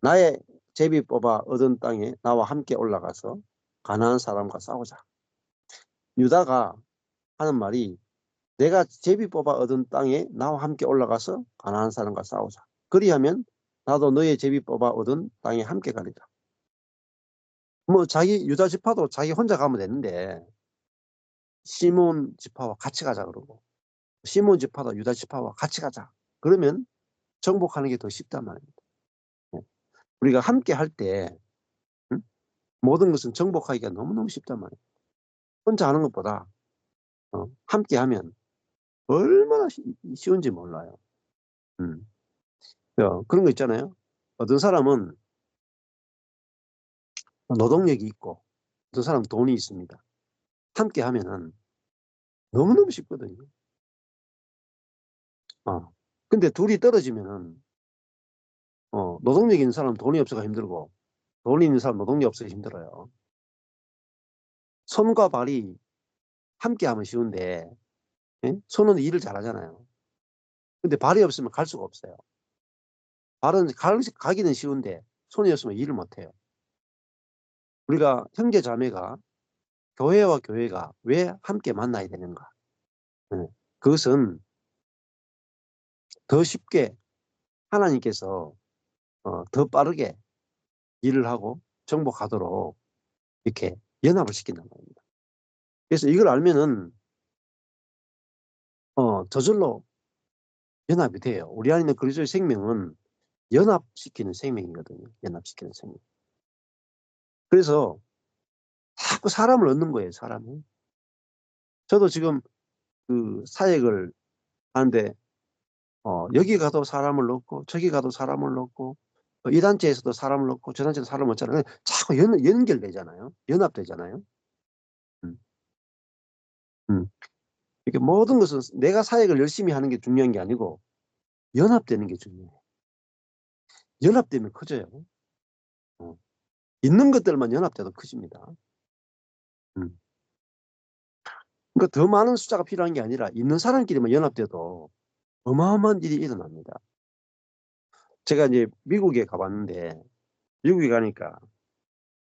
나의 제비 뽑아 얻은 땅에 나와 함께 올라가서 가나안 사람과 싸우자. 유다가 하는 말이 내가 제비 뽑아 얻은 땅에 나와 함께 올라가서 가나안 사람과 싸우자. 그리하면 나도 너의 제비 뽑아 얻은 땅에 함께 가리라. 뭐 유다 지파도 자기 혼자 가면 되는데 시몬 지파와 같이 가자 그러고 시몬 지파도 유다 지파와 같이 가자. 그러면 정복하는 게 더 쉽단 말입니다. 우리가 함께 할 때 모든 것은 정복하기가 너무너무 쉽단 말이에요. 혼자 하는 것보다 함께 하면 얼마나 쉬운지 몰라요. 그런 거 있잖아요. 어떤 사람은 노동력이 있고 저 사람 돈이 있습니다. 함께 하면은 너무너무 쉽거든요. 근데 둘이 떨어지면은 노동력 있는 사람 돈이 없어가 힘들고 돈이 있는 사람 노동력 없어가 힘들어요. 손과 발이 함께 하면 쉬운데, 예? 손은 일을 잘하잖아요. 근데 발이 없으면 갈 수가 없어요. 발은 가기는 쉬운데 손이 없으면 일을 못해요. 우리가 형제 자매가 교회와 교회가 왜 함께 만나야 되는가? 예. 그것은 더 쉽게 하나님께서 더 빠르게 일을 하고 정복하도록 이렇게 연합을 시킨단 말입니다. 그래서 이걸 알면은 저절로 연합이 돼요. 우리 안에 있는 그리스도의 생명은 연합시키는 생명이거든요. 연합시키는 생명. 그래서 자꾸 사람을 얻는 거예요. 사람을. 저도 지금 그 사역을 하는데 여기 가도 사람을 넣고 저기 가도 사람을 넣고 이 단체에서도 사람을 넣고 저 단체에서 사람을 넣잖아요. 자꾸 연결되잖아요. 연합되잖아요. 음, 음. 이렇게 모든 것은 내가 사역을 열심히 하는 게 중요한 게 아니고 연합되는 게 중요해요. 연합되면 커져요. 어. 있는 것들만 연합돼도 커집니다. 음. 그러니까 더 많은 숫자가 필요한 게 아니라 있는 사람끼리만 연합돼도 어마어마한 일이 일어납니다. 제가 이제 미국에 가봤는데 미국에 가니까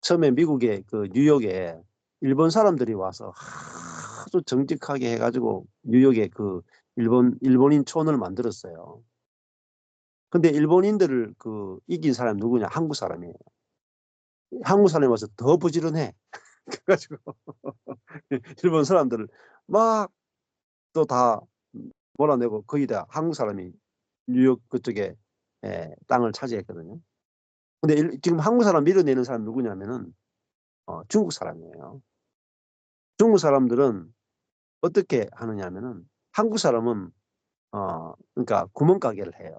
처음에 미국의 그 뉴욕에 일본 사람들이 와서 아주 정직하게 해가지고 뉴욕에 그 일본인 촌을 만들었어요. 근데 일본인들을 그 이긴 사람이 누구냐? 한국 사람이에요. 한국 사람이 와서 더 부지런해. 그래가지고 일본 사람들을 막 또 다 몰아내고 거의 다 한국 사람이 뉴욕 그쪽에 땅을 차지했거든요. 근데 지금 한국 사람 밀어내는 사람이 누구냐면은 중국 사람이에요. 중국 사람들은 어떻게 하느냐면은 한국 사람은 그러니까 구멍가게를 해요.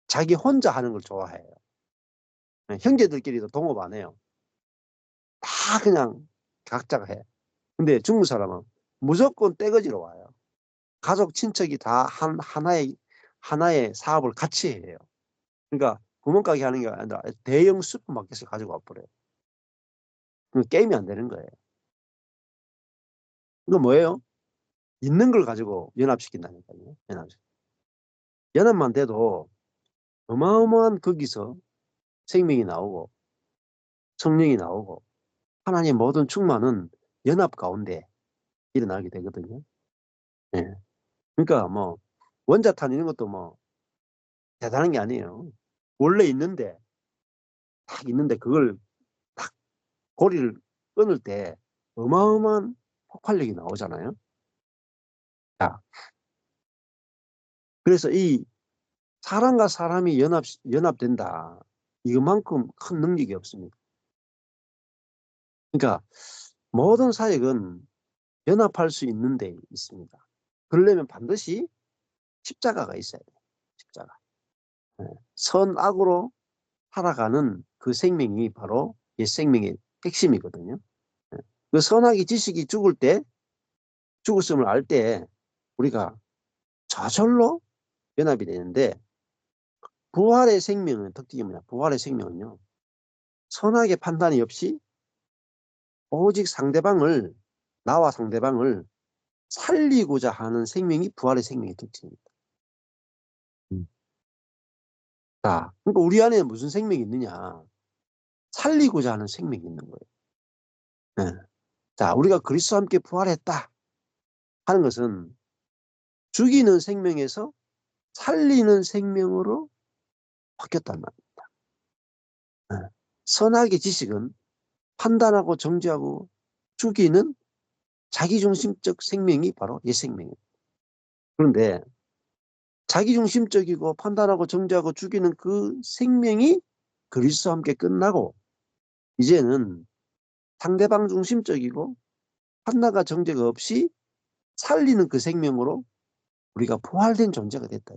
자기 혼자 하는 걸 좋아해요. 형제들끼리도 동업 안 해요. 다 그냥 각자가 해. 근데 중국 사람은 무조건 떼거지로 와요. 가족 친척이 다 하나의 사업을 같이 해요. 그러니까 구멍가게 하는 게 아니라 대형 슈퍼마켓을 가지고 와버려요. 게임이 안 되는 거예요. 이거 뭐예요? 있는 걸 가지고 연합시킨다니까요. 연합만 돼도 어마어마한 거기서 생명이 나오고 성령이 나오고 하나님의 모든 충만은 연합 가운데 일어나게 되거든요. 예. 그러니까 뭐 원자탄 이런 것도 뭐 대단한 게 아니에요. 원래 있는데 딱 있는데 그걸 딱 고리를 끊을 때 어마어마한 폭발력이 나오잖아요. 자, 그래서 이 사람과 사람이 연합된다. 이것만큼 큰 능력이 없습니다. 그러니까 모든 사역은 연합할 수 있는 데 있습니다. 그러려면 반드시 십자가가 있어야 돼요. 십자가. 예. 선악으로 살아가는 그 생명이 바로 옛 생명의 핵심이거든요. 예. 그 선악의 지식이 죽었음을 알 때 우리가 저절로 연합이 되는데 부활의 생명은 특징이 뭐냐? 부활의 생명은요. 선악의 판단이 없이 오직 나와 상대방을 살리고자 하는 생명이 부활의 생명의 특징입니다. 자, 그러니까 우리 안에 무슨 생명이 있느냐? 살리고자 하는 생명이 있는 거예요. 네. 자, 우리가 그리스도와 함께 부활했다 하는 것은 죽이는 생명에서 살리는 생명으로 바뀌었단 말입니다. 네. 선악의 지식은 판단하고 정죄하고 죽이는 자기중심적 생명이 바로 옛 생명이에요. 그런데 자기중심적이고 판단하고 정죄하고 죽이는 그 생명이 그리스도와 함께 끝나고 이제는 상대방 중심적이고 판단과 정죄가 없이 살리는 그 생명으로 우리가 부활된 존재가 됐다.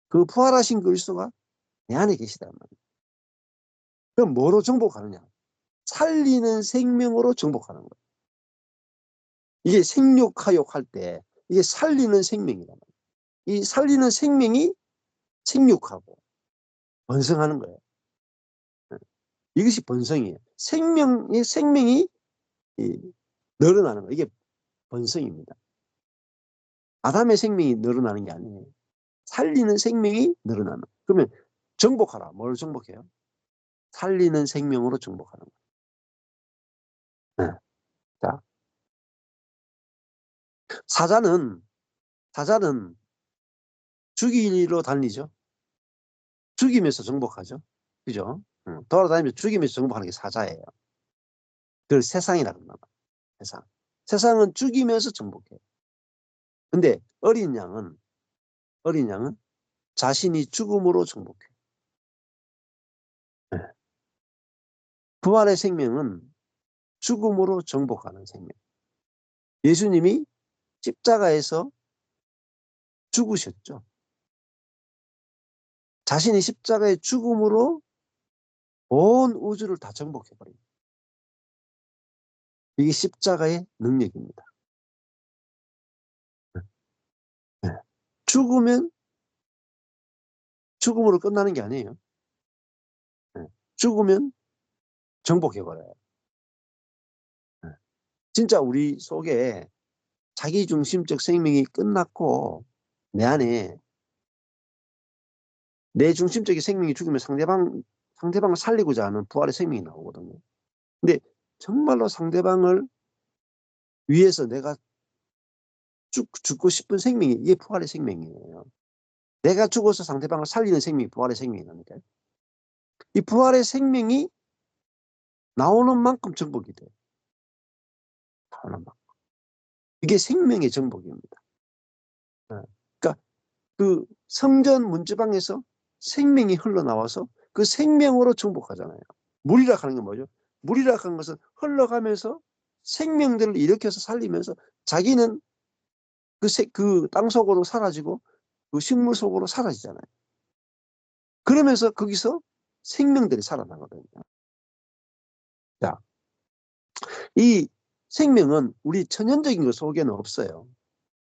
그 부활하신 그리스도가 내 안에 계시단 말이에요. 그럼 뭐로 정복하느냐? 살리는 생명으로 정복하는 거예요. 이게 생육하욕 할 때 이게 살리는 생명이란 말이에요. 이 살리는 생명이 생육하고 번성하는 거예요. 이것이 번성이에요. 생명이 늘어나는 거예요. 이게 번성입니다. 아담의 생명이 늘어나는 게 아니에요. 살리는 생명이 늘어나는 거예요. 그러면 정복하라. 뭘 정복해요? 살리는 생명으로 정복하는 거예요. 네. 자, 사자는 죽이로 달리죠. 죽이면서 정복하죠. 그죠? 돌아다니면서 죽이면서 정복하는 게 사자예요. 그걸 세상이라 그러나 봐. 세상. 세상은 죽이면서 정복해요. 근데 어린 양은 자신이 죽음으로 정복해요. 네. 부활의 생명은 죽음으로 정복하는 생명. 예수님이 십자가에서 죽으셨죠. 자신이 십자가의 죽음으로 온 우주를 다 정복해버립니다. 이게 십자가의 능력입니다. 네. 죽으면 죽음으로 끝나는 게 아니에요. 네. 죽으면 정복해버려요. 네. 진짜 우리 속에 자기중심적 생명이 끝났고 내 안에 내 중심적인 생명이 죽으면 상대방을 살리고자 하는 부활의 생명이 나오거든요. 근데 정말로 상대방을 위해서 내가 죽고 싶은 생명이 이게 부활의 생명이에요. 내가 죽어서 상대방을 살리는 생명이 부활의 생명이라니까요. 이 부활의 생명이 나오는 만큼 정복이 돼요. 나오는 만큼. 이게 생명의 정복입니다. 네. 그러니까 그 성전 문지방에서 생명이 흘러나와서 그 생명으로 정복하잖아요. 물이라 하는 게 뭐죠? 물이라 하는 것은 흘러가면서 생명들을 일으켜서 살리면서 자기는 그 땅 속으로 사라지고 그 식물 속으로 사라지잖아요. 그러면서 거기서 생명들이 살아나거든요. 자, 이 생명은 우리 천연적인 것 속에는 없어요.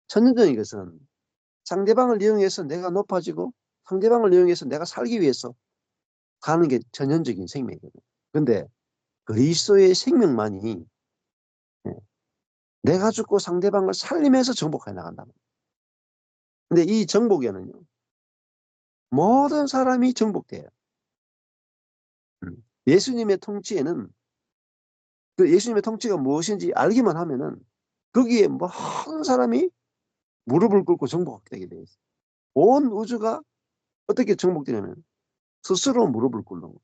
천연적인 것은 상대방을 이용해서 내가 높아지고 상대방을 이용해서 내가 살기 위해서 가는 게 천연적인 생명이거든요. 근데 그리스도의 생명만이 내가 죽고 상대방을 살리면서 정복해 나간다. 근데 이 정복에는요, 모든 사람이 정복돼요. 예수님의 통치에는 그 예수님의 통치가 무엇인지 알기만 하면은 거기에 모든 사람이 무릎을 꿇고 정복하게 되게 돼 있어요. 온 우주가 어떻게 정복되냐면 스스로 무릎을 꿇는 거예요.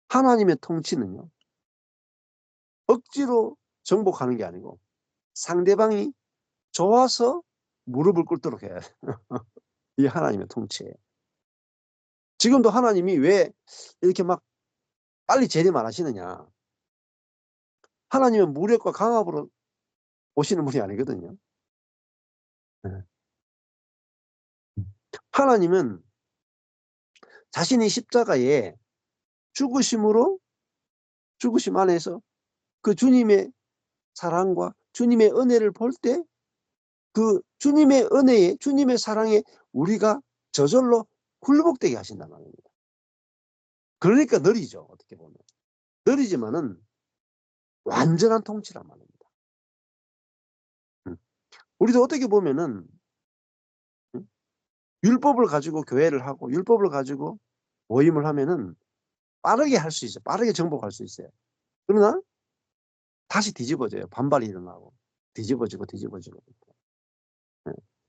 하나님의 통치는요, 억지로 정복하는 게 아니고 상대방이 좋아서 무릎을 꿇도록 해야 돼요. 이 하나님의 통치예요. 지금도 하나님이 왜 이렇게 막 빨리 재림 안 하시느냐. 하나님은 무력과 강압으로 오시는 분이 아니거든요. 하나님은 자신이 십자가에 죽으심 안에서 그 주님의 사랑과 주님의 은혜를 볼 때 그 주님의 은혜에 주님의 사랑에 우리가 저절로 굴복되게 하신단 말입니다. 그러니까 느리죠. 어떻게 보면. 느리지만은 완전한 통치란 말입니다. 우리도 어떻게 보면은 율법을 가지고 교회를 하고 율법을 가지고 모임을 하면은 빠르게 할 수 있어요. 빠르게 정복할 수 있어요. 그러나 다시 뒤집어져요. 반발이 일어나고 뒤집어지고.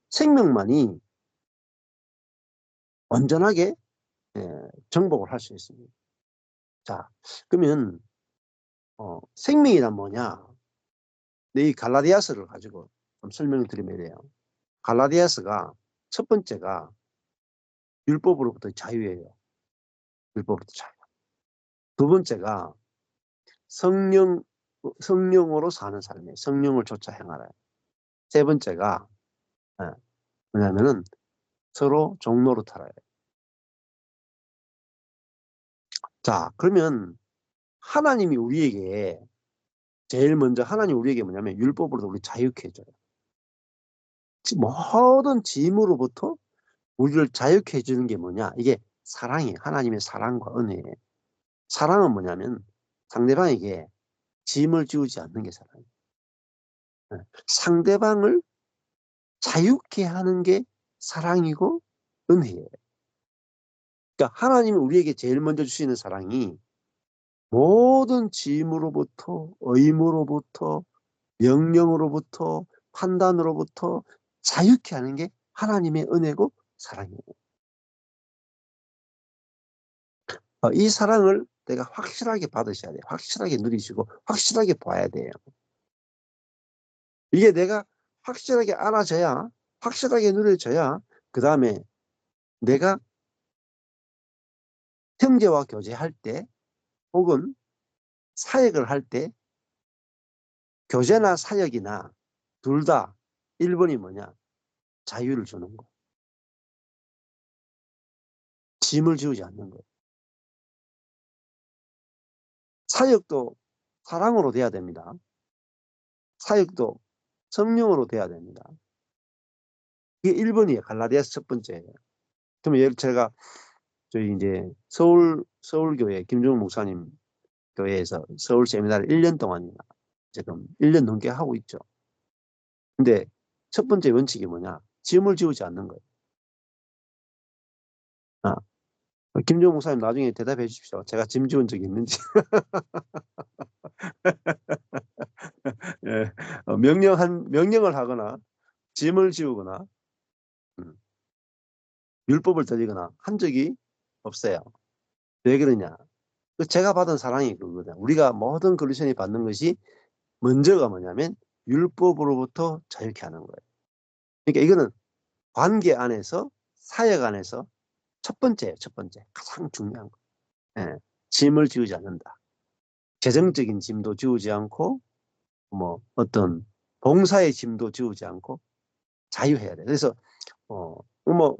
생명만이 완전하게 정복을 할 수 있습니다. 자, 그러면 생명이란 뭐냐? 이 갈라디아서를 가지고 좀 설명을 드리면 이래요. 갈라디아서가 첫 번째가 율법으로부터 자유예요. 율법으로부터 자유. 두 번째가 성령으로 사는 삶이에요. 성령을 쫓아 행하라. 세 번째가 뭐냐면은 서로 종노릇하라. 자, 그러면 하나님이 우리에게 제일 먼저 하나님 우리에게 뭐냐면 율법으로도 우리 자유케 해줘요. 모든 짐으로부터 우리를 자유케 해주는 게 뭐냐? 이게 사랑이에요. 하나님의 사랑과 은혜예요. 사랑은 뭐냐면 상대방에게 짐을 지우지 않는 게 사랑이에요. 상대방을 자유케 하는 게 사랑이고 은혜예요. 그러니까 하나님이 우리에게 제일 먼저 주시는 사랑이 모든 짐으로부터, 의무로부터, 명령으로부터, 판단으로부터 자유케 하는 게 하나님의 은혜고 사랑이에요. 이 사랑을 내가 확실하게 받으셔야 돼요. 확실하게 누리시고 확실하게 봐야 돼요. 이게 내가 확실하게 알아져야, 확실하게 누려져야 그 다음에 내가 형제와 교제할 때 혹은 사역을 할 때 교제나 사역이나 둘 다 1번이 뭐냐? 자유를 주는 거. 짐을 지우지 않는 거예요. 사역도 사랑으로 돼야 됩니다. 사역도 성령으로 돼야 됩니다. 이게 1번이에요. 갈라디아서 첫 번째예요. 그러면 제가 저희 이제 서울교회 김종훈 목사님 교회에서 서울 세미나를 1년 동안이나 지금 1년 넘게 하고 있죠. 근데 첫 번째 원칙이 뭐냐? 짐을 지우지 않는 거예요. 아, 김종훈 목사님 나중에 대답해 주십시오. 제가 짐 지운 적이 있는지. 예, 명령을 하거나 짐을 지우거나 음, 율법을 저리거나 한 적이 없어요. 왜 그러냐? 제가 받은 사랑이 그거거든요. 우리가 모든 그리스도인이 받는 것이 먼저가 뭐냐면 율법으로부터 자유케 하는 거예요. 그러니까 이거는 관계 안에서 사역 안에서 첫 번째예요. 첫 번째. 가장 중요한 거. 예, 짐을 지우지 않는다. 재정적인 짐도 지우지 않고 뭐 어떤 봉사의 짐도 지우지 않고 자유해야 돼. 그래서 뭐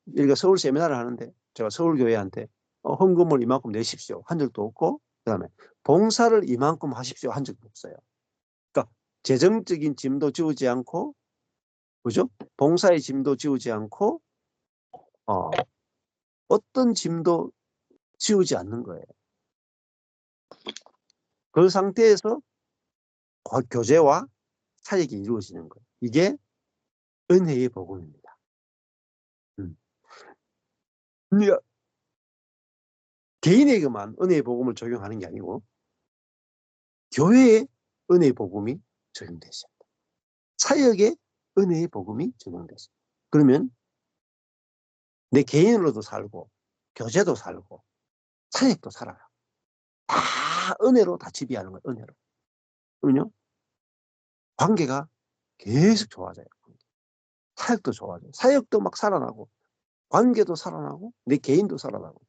우리가 서울 세미나를 하는데 제가 서울교회한테 헌금을 이만큼 내십시오 한 적도 없고 그다음에 봉사를 이만큼 하십시오 한 적도 없어요. 그러니까 재정적인 짐도 지우지 않고 그죠? 봉사의 짐도 지우지 않고 어, 어떤 짐도 지우지 않는 거예요. 그 상태에서 교제와 사역이 이루어지는 거예요. 이게 은혜의 복음입니다. 우리가 개인에게만 은혜의 복음을 적용하는 게 아니고 교회에 은혜의 복음이 적용되죠. 사역에 은혜의 복음이 적용되죠. 그러면 내 개인으로도 살고 교제도 살고 사역도 살아요. 다 은혜로 다 지배하는 거예요. 은혜로. 그러면요. 관계가 계속 좋아져요. 사역도 좋아져요. 사역도 막 살아나고 관계도 살아나고 내 개인도 살아나고.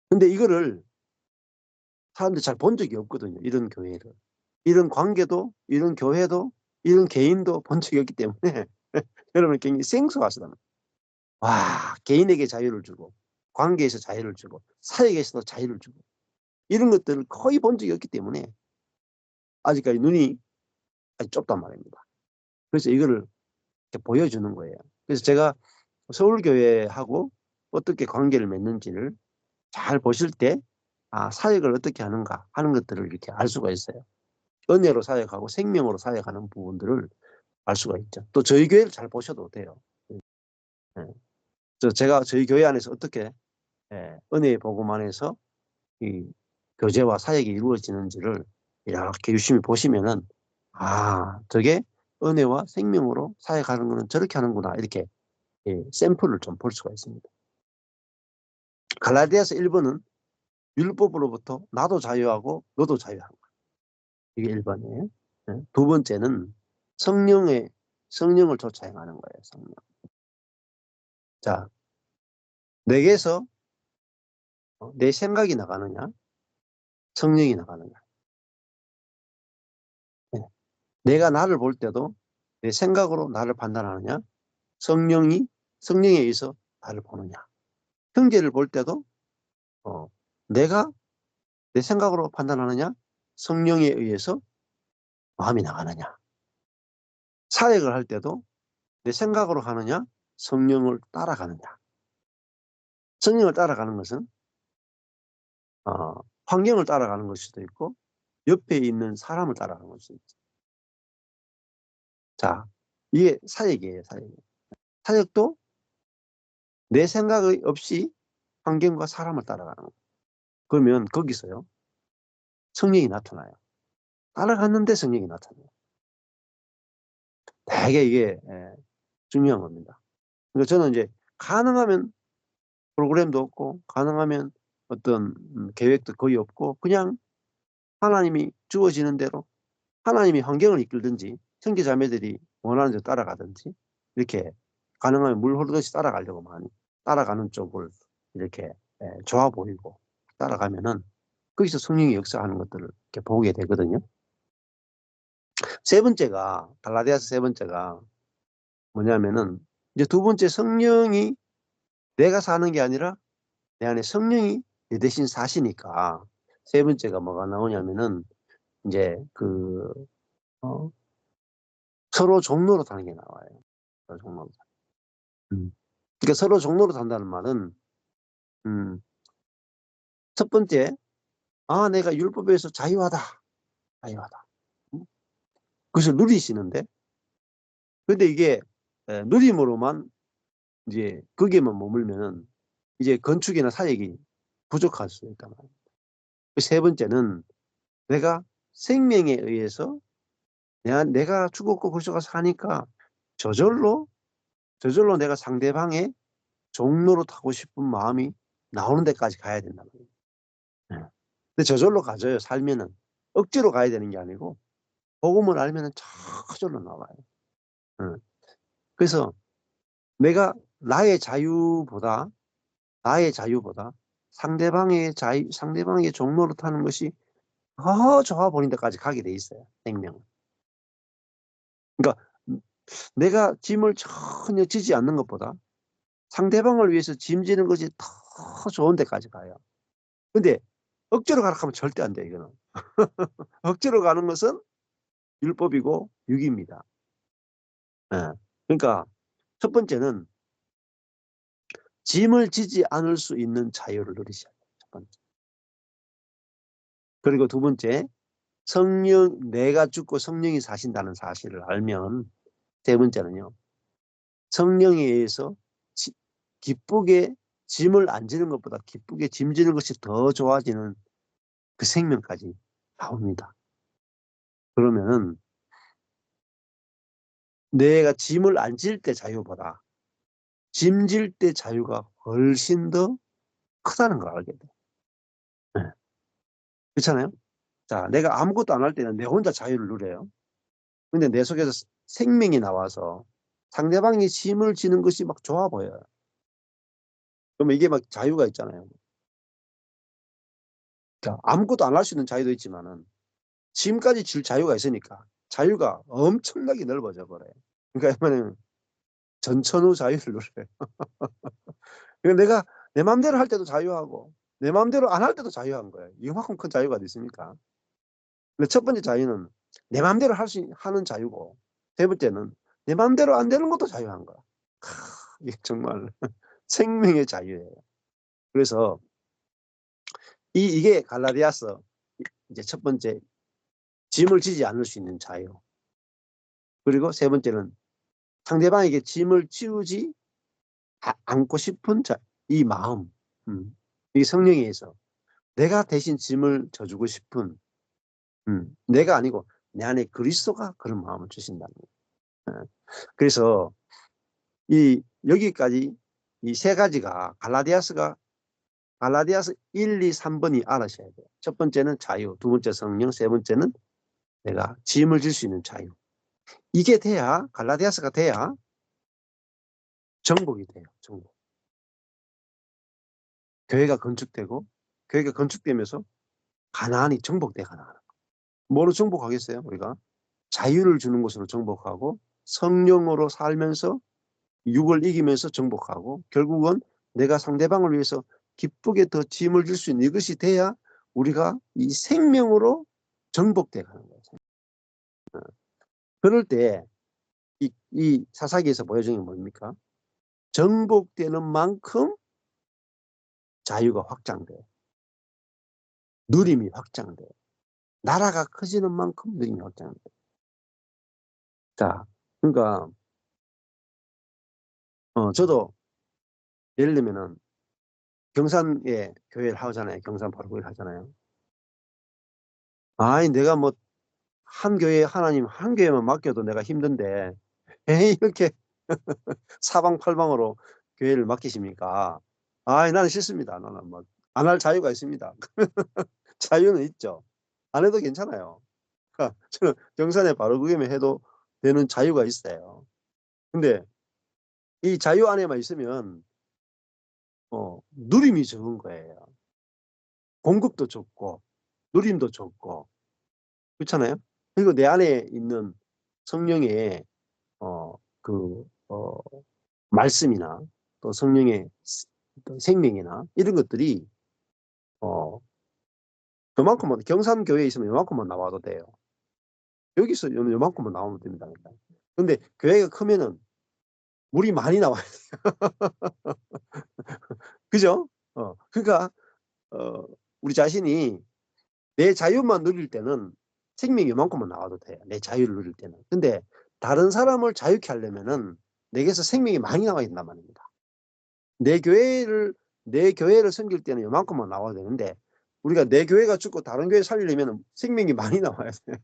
근데 이거를 사람들이 잘 본 적이 없거든요. 이런 교회를. 이런 관계도 이런 교회도 이런 개인도 본 적이 없기 때문에 여러분 굉장히 생소하시다는 와, 개인에게 자유를 주고 관계에서 자유를 주고 사역에서도 자유를 주고 이런 것들을 거의 본 적이 없기 때문에 아직까지 눈이 아주 좁단 말입니다. 그래서 이거를 보여주는 거예요. 그래서 제가 서울교회하고 어떻게 관계를 맺는지를 잘 보실 때 사역을 어떻게 하는가 하는 것들을 이렇게 알 수가 있어요. 은혜로 사역하고 생명으로 사역하는 부분들을 알 수가 있죠. 또 저희 교회를 잘 보셔도 돼요. 네. 제가 저희 교회 안에서 어떻게 은혜의 복음 안에서 이 교제와 사역이 이루어지는지를 이렇게 유심히 보시면은 저게 은혜와 생명으로 사역하는 거는 저렇게 하는구나 이렇게 샘플을 좀 볼 수가 있습니다. 갈라디아서 1번은 율법으로부터 나도 자유하고 너도 자유한 거야. 이게 1번이에요. 두 번째는 성령을 쫓아 행하는 거예요. 성령. 자, 내게서 내 생각이 나가느냐 성령이 나가느냐. 내가 나를 볼 때도 내 생각으로 나를 판단하느냐 성령에 의해서 나를 보느냐. 형제를 볼 때도 내가 내 생각으로 판단하느냐, 성령에 의해서 마음이 나가느냐. 사역을 할 때도 내 생각으로 하느냐, 성령을 따라가느냐. 성령을 따라가는 것은 환경을 따라가는 걸 수도 있고 옆에 있는 사람을 따라가는 걸 수도 있죠. 자, 이게 사역이에요. 사역도 내 생각 없이 환경과 사람을 따라가는 거예요. 그러면 거기서요, 성령이 나타나요. 따라갔는데 성령이 나타나요. 되게 이게 중요한 겁니다. 그러니까 저는 이제 가능하면 프로그램도 없고 가능하면 어떤 계획도 거의 없고 그냥 하나님이 주어지는 대로 하나님이 환경을 이끌든지 형제 자매들이 원하는 대로 따라가든지 이렇게 가능하면 물 흐르듯이 따라가려고 많이 따라가는 쪽을 이렇게 좋아 보이고 따라가면은 거기서 성령이 역사하는 것들을 이렇게 보게 되거든요. 세 번째가 갈라디아서 세 번째가 뭐냐면은 이제 두 번째 성령이 내가 사는 게 아니라 내 안에 성령이 내 대신 사시니까 세 번째가 뭐가 나오냐면은 이제 서로 종로로 타는 게 나와요. 서로 종로로. 그러니까 서로 종로로 탄다는 말은 첫 번째 내가 율법에서 자유하다. 그것을 누리시는데 근데 이게 누림으로만 이제 거기에만 머물면은 이제 건축이나 사역이 부족할 수 있단 말이에요. 세 번째는 내가 생명에 의해서 내가 죽었고 그리스도가 사니까 저절로 내가 상대방의 종로로 타고 싶은 마음이 나오는 데까지 가야 된단 말이에요. 네. 근데 저절로 가져요. 살면은 억지로 가야 되는 게 아니고 복음을 알면은 저절로 나와요. 네. 그래서 내가 나의 자유보다 상대방의 종로로 타는 것이 더 좋아 보이는 데까지 가게 돼 있어요. 생명은. 그러니까 내가 짐을 전혀 지지 않는 것보다 상대방을 위해서 짐지는 것이 더 좋은 데까지 가요. 근데 억지로 가라 하면 절대 안 돼요. 이거는. 억지로 가는 것은 율법이고 육입니다. 네. 그러니까 첫 번째는 짐을 지지 않을 수 있는 자유를 누리셔야 돼요. 첫 번째. 그리고 두 번째, 내가 죽고 성령이 사신다는 사실을 알면 세 번째는요. 성령에 의해서 기쁘게 짐을 안 지는 것보다 기쁘게 짐지는 것이 더 좋아지는 그 생명까지 나옵니다. 그러면은 내가 짐을 안 질 때 자유보다 짐질 때 자유가 훨씬 더 크다는 걸 알게 돼. 네. 그렇잖아요? 자, 내가 아무것도 안 할 때는 내 혼자 자유를 누려요. 근데 내 속에서 생명이 나와서 상대방이 짐을 지는 것이 막 좋아 보여요. 그러면 이게 막 자유가 있잖아요. 자, 아무것도 안 할 수 있는 자유도 있지만은 짐까지 질 자유가 있으니까 자유가 엄청나게 넓어져 버려요. 그러니까 이거는 전천후 자유를 누려요. 그러니까 내가 내 마음대로 할 때도 자유하고 내 마음대로 안 할 때도 자유한 거예요. 이만큼 큰 자유가 어디 있습니까? 근데 첫 번째 자유는 내 마음대로 하는 자유고 세 번째는 내 마음대로 안 되는 것도 자유한 거야. 이게 정말 생명의 자유예요. 그래서 이게 갈라디아서 이제 첫 번째 짐을 지지 않을 수 있는 자유. 그리고 세 번째는 상대방에게 짐을 지우지 않고 싶은 이 마음. 이게 성령에 의해서 내가 대신 짐을 져주고 싶은 내가 아니고 내 안에 그리스도가 그런 마음을 주신다는 거예요. 그래서 여기까지 이 세 가지가 갈라디아서 1, 2, 3번이 알아셔야 돼요. 첫 번째는 자유, 두 번째 성령, 세 번째는 내가 짐을 질 수 있는 자유. 이게 돼야 갈라디아서가 돼야 정복이 돼요. 정복. 교회가 건축되면서 가나안이 정복돼 가나안. 뭐로 정복하겠어요? 우리가 자유를 주는 것으로 정복하고 성령으로 살면서 육을 이기면서 정복하고 결국은 내가 상대방을 위해서 기쁘게 더 짐을 질 수 있는 이것이 돼야 우리가 이 생명으로 정복돼 가는 거예요. 그럴 때 이 사사기에서 보여준 게 뭡니까? 정복되는 만큼 자유가 확장돼. 누림이 확장돼. 나라가 커지는 만큼 누림이 확장돼. 자, 그러니까 저도 예를 들면은 경산에 교회를 하잖아요. 경산 바로 교회를 하잖아요. 아이 내가 뭐 한 교회 하나님 한 교회만 맡겨도 내가 힘든데 에이 이렇게 사방팔방으로 교회를 맡기십니까? 아이 나는 싫습니다. 나는 뭐 안 할 자유가 있습니다. 자유는 있죠. 안 해도 괜찮아요. 저는 경산에 바로 구경만 해도 되는 자유가 있어요. 근데 이 자유 안에만 있으면 누림이 적은 거예요. 공급도 적고 누림도 적고 그렇잖아요. 그리고 내 안에 있는 성령의 그 말씀이나 또 성령의 생명이나 이런 것들이 요만큼만 경산교회에 있으면 요만큼만 나와도 돼요. 여기서 요만큼만 나오면 됩니다. 근데 교회가 크면은 물이 많이 나와요. 그죠? 그러니까 우리 자신이 내 자유만 누릴 때는 생명이 요만큼만 나와도 돼요. 내 자유를 누릴 때는. 근데 다른 사람을 자유케 하려면은 내게서 생명이 많이 나와야 된단 말입니다. 내 교회를 섬길 때는 요만큼만 나와야 되는데 우리가 내 교회가 죽고 다른 교회 살리려면 생명이 많이 나와야 돼요.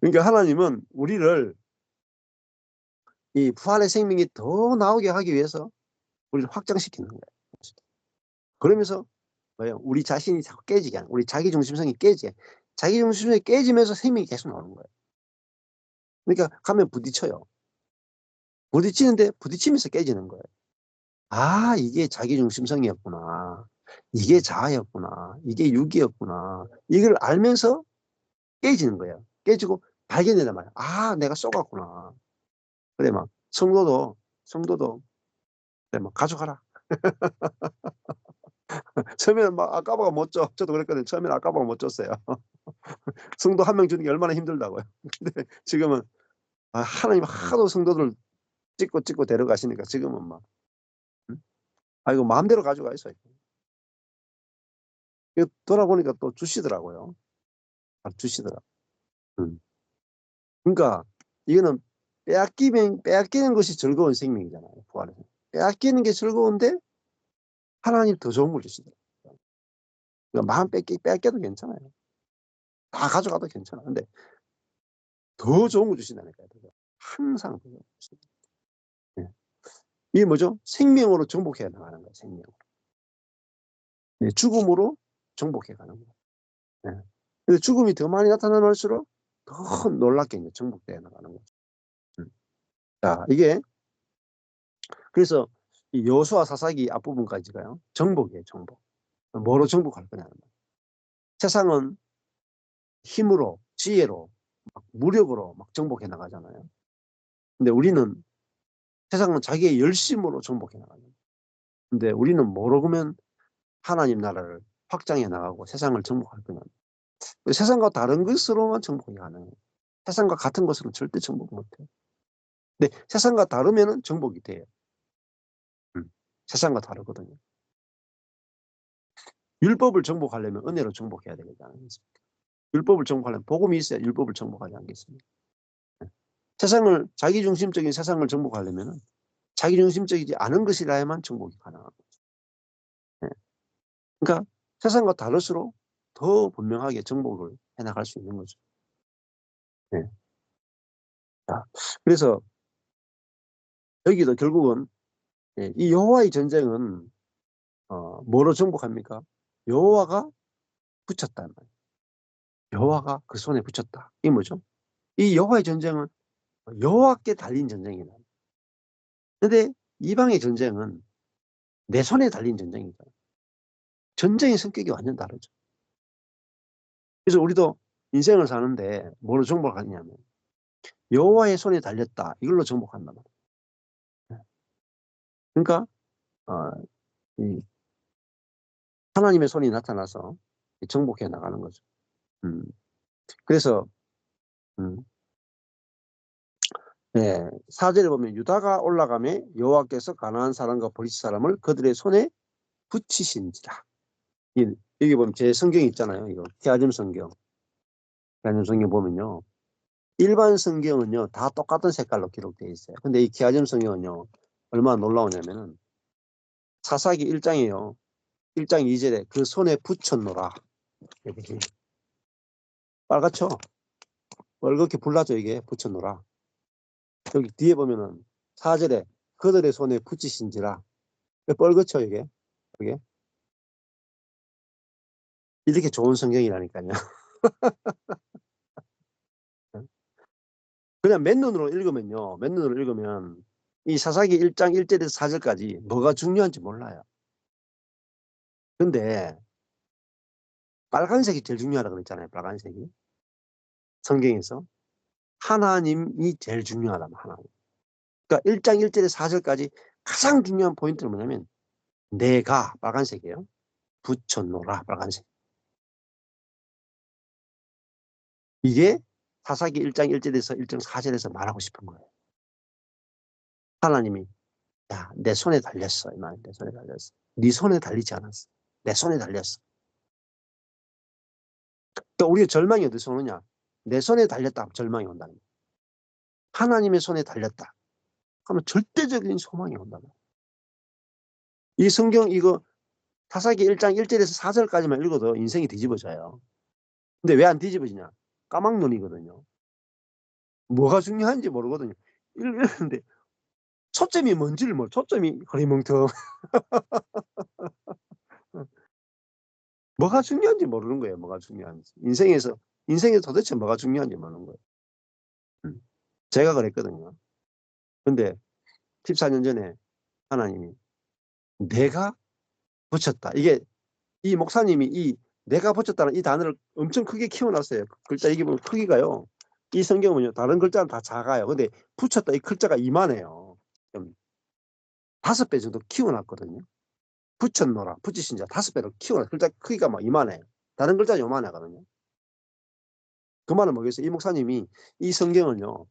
그러니까 하나님은 우리를 이 부활의 생명이 더 나오게 하기 위해서 우리를 확장시키는 거예요. 그러면서 뭐예요? 우리 자신이 자꾸 깨지게 하는, 우리 자기중심성이 깨지게. 자기중심성이 깨지면서 생명이 계속 나오는 거예요. 그러니까 가면 부딪혀요. 부딪히는데 부딪히면서 깨지는 거예요. 아, 이게 자기중심성이었구나. 이게 자아였구나. 이게 육이었구나. 이걸 알면서 깨지는 거예요. 깨지고 발견된단 말이야. 아, 내가 쏘갔구나. 그래, 막, 성도도, 그래, 막, 가져가라. 처음에는 막, 아까보가 못 줘. 저도 그랬거든요. 처음에는 아까보가 못 줬어요. 성도 한 명 주는 게 얼마나 힘들다고요. 근데 지금은, 하나님 하도 성도들 찍고 데려가시니까 지금은 막, 이거 마음대로 가져가 있어요. 돌아보니까 또 주시더라고요. 주시더라고요. 음. 그러니까, 이거는 빼앗기는 것이 즐거운 생명이잖아요. 부활에서. 빼앗기는 게 즐거운데, 하나님 더 좋은 걸 주시더라고요. 그러니까 마음 빼앗겨도 괜찮아요. 다 가져가도 괜찮아. 근데 더 좋은 거 주신다니까요. 항상 더 좋은 거 주신다. 네. 이게 뭐죠? 생명으로 정복해 나가는 거예요. 생명으로. 네, 죽음으로 정복해 가는 거예요. 네. 근데 죽음이 더 많이 나타나면서더 놀랍게 이제 정복되어 나가는 거죠. 자, 이게 그래서 이 여호수아 사사기 앞부분까지가요. 정복이에요, 정복. 뭐로 정복할 거냐는 거예요. 세상은 힘으로, 지혜로, 무력으로 막 정복해 나가잖아요. 근데 우리는 세상은 자기의 열심으로 정복해 나가요. 근데 우리는 모르면 하나님 나라를 확장해 나가고 세상을 정복할 거냐. 세상과 다른 것으로만 정복이 가능해요. 세상과 같은 것으로는 절대 정복 못해요. 근데 세상과 다르면은 정복이 돼요. 세상과 다르거든요. 율법을 정복하려면 은혜로 정복해야 되지 않겠습니까? 율법을 정복하려면 복음이 있어야 율법을 정복하지 않겠습니까? 자기중심적인 세상을 정복하려면 자기중심적이지 않은 것이라야만 정복이 가능합니다. 그러니까 세상과 다를수록 더 분명하게 정복을 해나갈 수 있는 거죠. 네. 자, 그래서 여기도 결국은 이 여호와의 전쟁은 뭐로 정복합니까? 여호와가 붙였단 말이에요. 여호와가 그 손에 붙였다. 이 뭐죠? 이 여호와의 전쟁은 여호와께 달린 전쟁이다. 근데 이방의 전쟁은 내 손에 달린 전쟁이다. 전쟁의 성격이 완전 다르죠. 그래서 우리도 인생을 사는데 뭐로 정복하냐면 여호와의 손에 달렸다. 이걸로 정복한단 말이에요. 그러니까 이 하나님의 손이 나타나서 정복해 나가는 거죠. 그래서 네, 4절에 보면 유다가 올라가매 여호와께서 가나안 사람과 브리스 사람을 그들의 손에 붙이신지라. 여기 보면 제 성경 있잖아요. 이거 키아즘 성경. 키아즘 성경 보면요. 일반 성경은요 다 똑같은 색깔로 기록되어 있어요. 근데 이 키아즘 성경은요 얼마나 놀라우냐면은 사사기 1장이에요. 1장 2절에 그 손에 붙였노라. 이렇게 빨갛죠? 빨갛게 불나죠 이게 붙였노라. 여기 뒤에 보면은 4절에 그들의 손에 붙이신지라. 빨갛죠 이게? 이게? 이렇게 좋은 성경이라니까요. 그냥 맨눈으로 읽으면요. 맨눈으로 읽으면 이 사사기 1장 1절에서 4절까지 뭐가 중요한지 몰라요. 근데 빨간색이 제일 중요하다고 그랬잖아요. 빨간색이. 성경에서. 하나님이 제일 중요하다. 하나님. 그러니까 1장 1절에서 4절까지 가장 중요한 포인트는 뭐냐면 내가 빨간색이에요. 붙여놓으라 빨간색. 이게 사사기 1장 1절에서 1장 4절에서 말하고 싶은 거예요. 하나님이 야, 내 손에 달렸어. 이 말, 내 손에 달렸어. 네 손에 달리지 않았어. 내 손에 달렸어. 그러니까 우리가 절망이 어디서 오느냐? 내 손에 달렸다 하면 절망이 온다는 거예요. 하나님의 손에 달렸다 하면 절대적인 소망이 온다는 거예요. 이 성경 이거 사사기 1장 1절에서 4절까지만 읽어도 인생이 뒤집어져요. 근데 왜 안 뒤집어지냐? 까막눈이거든요. 뭐가 중요한지 모르거든요. 읽는데 초점이 뭔지를 모르. 초점이 허리멍텅. 뭐가 중요한지 모르는 거예요. 뭐가 중요한지. 인생에서 도대체 뭐가 중요한지 모르는 거예요. 제가 그랬거든요. 근데 14년 전에 하나님이 내가 붙였다. 이게 이 목사님이 이 내가 붙였다는 이 단어를 엄청 크게 키워놨어요. 글자 이게 보면 크기가요. 이 성경은요. 다른 글자는 다 작아요. 근데 붙였다 이 글자가 이만해요. 5배 정도 키워놨거든요. 붙였노라. 붙이신 자 5배로 키워놨. 글자 크기가 막 이만해요. 다른 글자는 요만하거든요. 그 말은 뭐겠어요? 이 목사님이 이 성경을요.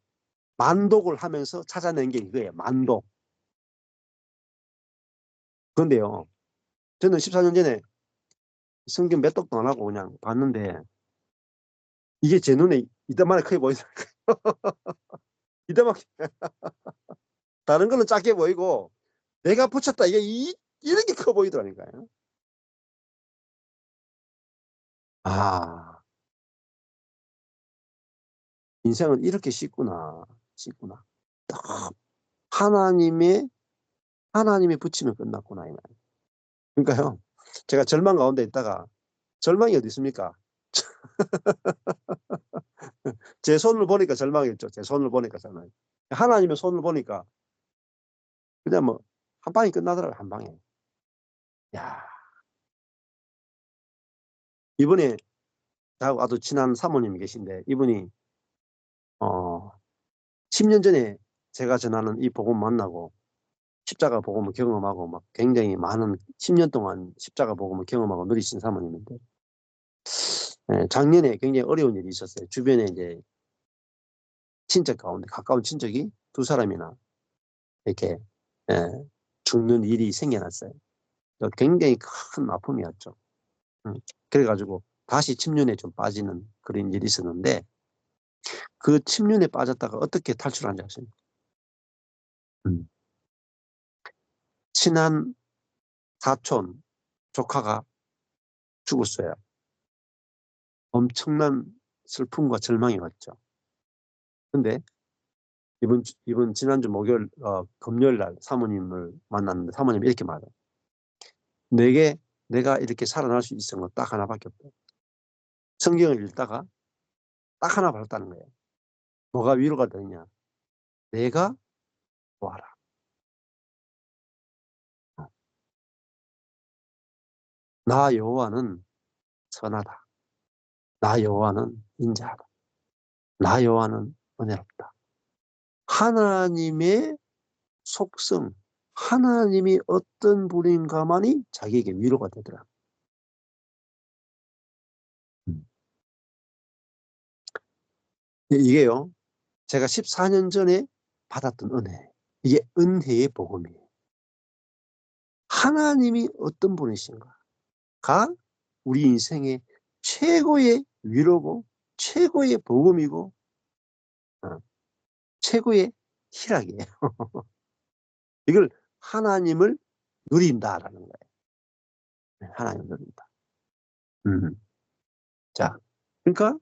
만독을 하면서 찾아낸 게 이거예요. 만독. 그런데요. 저는 14년 전에 성경 몇 독도 안 하고 그냥 봤는데 이게 제 눈에 이따만하게 크게 보이더라고요. 이따만하게. 다른 거는 작게 보이고 내가 붙였다 이게 이렇게 커 보이더라니까요. 아, 인생은 이렇게 쉽구나. 쉽구나. 딱 하나님이 붙이면 끝났구나 이 말. 그러니까요. 제가 절망 가운데 있다가 절망이 어디 있습니까? 제 손을 보니까 절망이었죠. 제 손을 보니까 절망. 하나님의 손을 보니까 그냥 뭐 한 방에 끝나더라고요. 한 방에. 야, 이번에 저하고 아주 친한 사모님이 계신데 이분이 10년 전에 제가 전하는 이 복음 만나고 십자가 복음을 경험하고 막 굉장히 많은 10년 동안 십자가 복음을 경험하고 누리신 사모님인데 작년에 굉장히 어려운 일이 있었어요. 주변에 이제 친척 가운데 가까운 친척이 2사람이나 이렇게 죽는 일이 생겨났어요. 굉장히 큰 아픔이었죠. 그래가지고 다시 침륜에 좀 빠지는 그런 일이 있었는데 그 침륜에 빠졌다가 어떻게 탈출한지 아세요? 음. 친한 사촌 조카가 죽었어요. 엄청난 슬픔과 절망이 왔죠. 근데 이번 지난주 목요일 금요일 날 사모님을 만났는데 사모님이 이렇게 말해요. 내가 이렇게 살아날 수 있는 건 딱 하나밖에 없다. 성경을 읽다가 딱 하나 받았다는 거예요. 뭐가 위로가 되느냐? 내가 보아라. 나 여호와는 선하다. 나 여호와는 인자하다. 나 여호와는 은혜롭다. 하나님의 속성, 하나님이 어떤 분인가만이 자기에게 위로가 되더라. 이게요, 제가 14년 전에 받았던 은혜. 이게 은혜의 복음이에요. 하나님이 어떤 분이신가가 우리 인생의 최고의 위로고, 최고의 복음이고, 어, 최고의 희락이에요. 이걸 하나님을 누린다라는 거예요. 하나님을 누린다. 자, 그러니까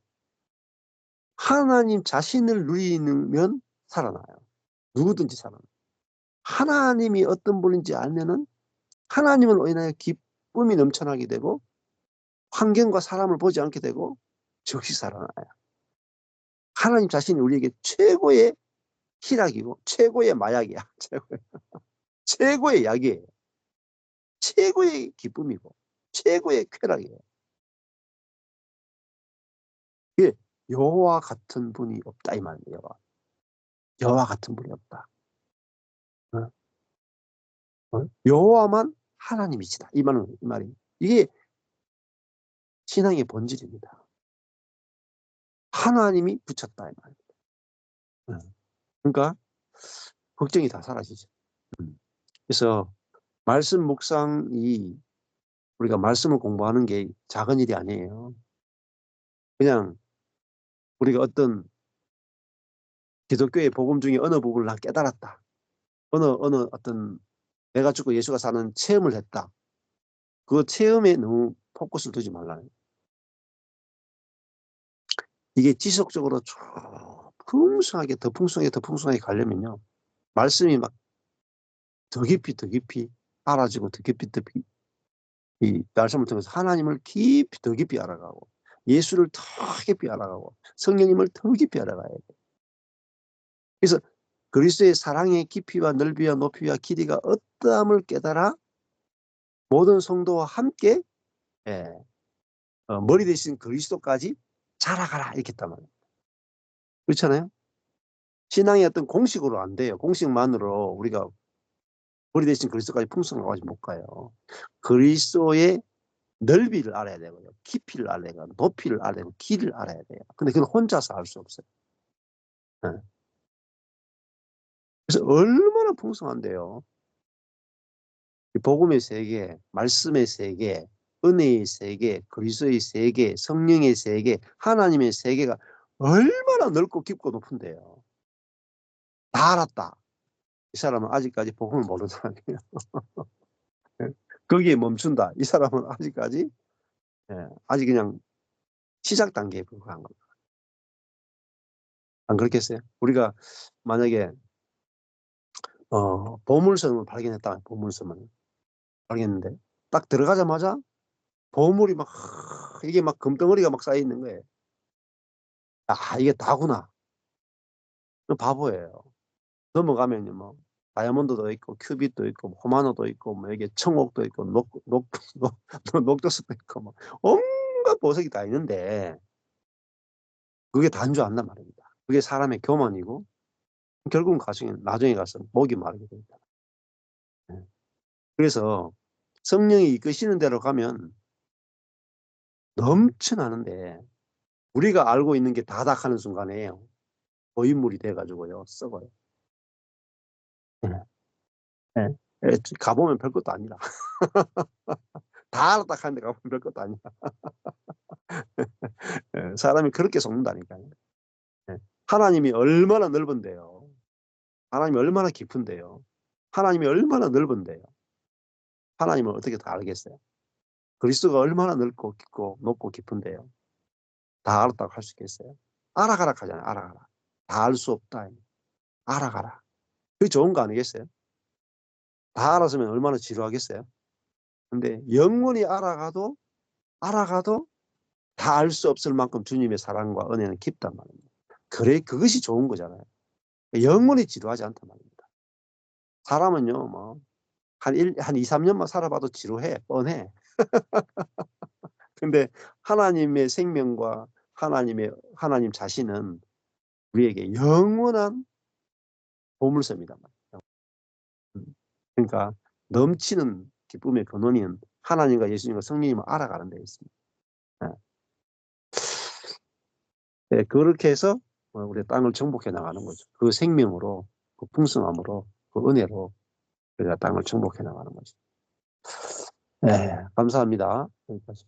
하나님 자신을 누리면 살아나요. 누구든지 살아나요. 하나님이 어떤 분인지 알면은 하나님을 인하여 기쁨이 넘쳐나게 되고 환경과 사람을 보지 않게 되고 즉시 살아나요. 하나님 자신이 우리에게 최고의 희락이고 최고의 마약이야. 최고의 약이에요. 최고의 기쁨이고 최고의 쾌락이에요. 이게 여호와 같은 분이 없다 이 말이에요. 여호와 같은 분이 없다. 어? 여호와만 하나님이시다. 이 말이. 이게 신앙의 본질입니다. 하나님이 붙였다 이 말입니다. 그러니까 걱정이 다 사라지죠. 그래서 말씀 묵상이 우리가 말씀을 공부하는 게 작은 일이 아니에요. 그냥 우리가 어떤 기독교의 복음 중에 어느 부분을 난 깨달았다. 어느 어떤 내가 죽고 예수가 사는 체험을 했다. 그 체험에 너무 포커스를 두지 말라는. 이게 지속적으로 쭉 풍성하게 더 풍성하게 가려면요. 말씀이 막 더 깊이 알아지고 더 깊이 이 말씀을 통해서 하나님을 더 깊이 알아가고 예수를 더 깊이 알아가고 성령님을 더 깊이 알아가야 돼. 그래서 그리스도의 사랑의 깊이와 넓이와 높이와 길이가 어떠함을 깨달아 모든 성도와 함께 머리 대신 그리스도까지 자라가라 이렇게 했단 말이에요. 그렇잖아요? 신앙의 어떤 공식으로 안 돼요. 공식만으로 우리가 머리 대신 그리스도까지 풍성하게 못 가요. 그리스도의 넓이를 알아야 되고요. 깊이를 알아야 되고 높이를 알아야 되고 길이를 알아야 돼요. 근데 그건 혼자서 알 수 없어요. 네. 그래서 얼마나 풍성한데요. 복음의 세계, 말씀의 세계, 은혜의 세계, 그리스도의 세계, 성령의 세계, 하나님의 세계가 얼마나 넓고 깊고 높은데요. 다 알았다. 이 사람은 아직까지 복음을 모르는 사람이에요. 거기에 멈춘다. 이 사람은 아직까지 아직 그냥 시작 단계에 불과한 겁니다. 안 그렇겠어요? 우리가 만약에 보물섬을 발견했다. 보물섬을 발견했는데 딱 들어가자마자 보물이 막 이게 막 금덩어리가 막 쌓여 있는 거예요. 아, 이게 다구나. 바보예요. 넘어가면요, 뭐 다이아몬드도 있고 큐빗도 있고 호마노도 있고 뭐 여기 청옥도 있고 녹두스도 있고 뭐 온갖 보석이 다 있는데 그게 다인 줄 안단 말입니다. 그게 사람의 교만이고 결국은 나중에 가서 목이 마르게 됩니다. 그래서 성령이 이끄시는 대로 가면 넘쳐나는데 우리가 알고 있는 게 다닥하는 순간에요. 고인물이 돼가지고요. 썩어요. 네. 네. 가보면 별것도 아니라. 다 알았다 하는데 가보면 별것도 아니라. 사람이 그렇게 속는다니까요. 하나님이 얼마나 넓은데요. 하나님이 얼마나 깊은데요. 하나님이 얼마나 넓은데요. 하나님을 어떻게 다 알겠어요. 그리스도가 얼마나 넓고 깊고 높고 깊은데요. 다 알았다고 할 수 있겠어요. 알아가라 하잖아요. 알아가라. 다 알 수 없다. 알아가라. 그게 좋은 거 아니겠어요? 다 알았으면 얼마나 지루하겠어요? 근데 영원히 알아가도 다 알 수 없을 만큼 주님의 사랑과 은혜는 깊단 말입니다. 그래, 그것이 좋은 거잖아요. 영원히 지루하지 않단 말입니다. 사람은요, 뭐, 한 2, 3년만 살아봐도 지루해, 뻔해. 근데 하나님의 생명과 하나님 자신은 우리에게 영원한 보물섬이단 말이에요. 그러니까 넘치는 기쁨의 근원인 하나님과 예수님과 성령님을 알아가는 데 있습니다. 예. 네, 그렇게 해서 우리 땅을 정복해 나가는 거죠. 그 생명으로, 그 풍성함으로, 그 은혜로 우리가 땅을 정복해 나가는 거죠. 네, 감사합니다. 여기까지.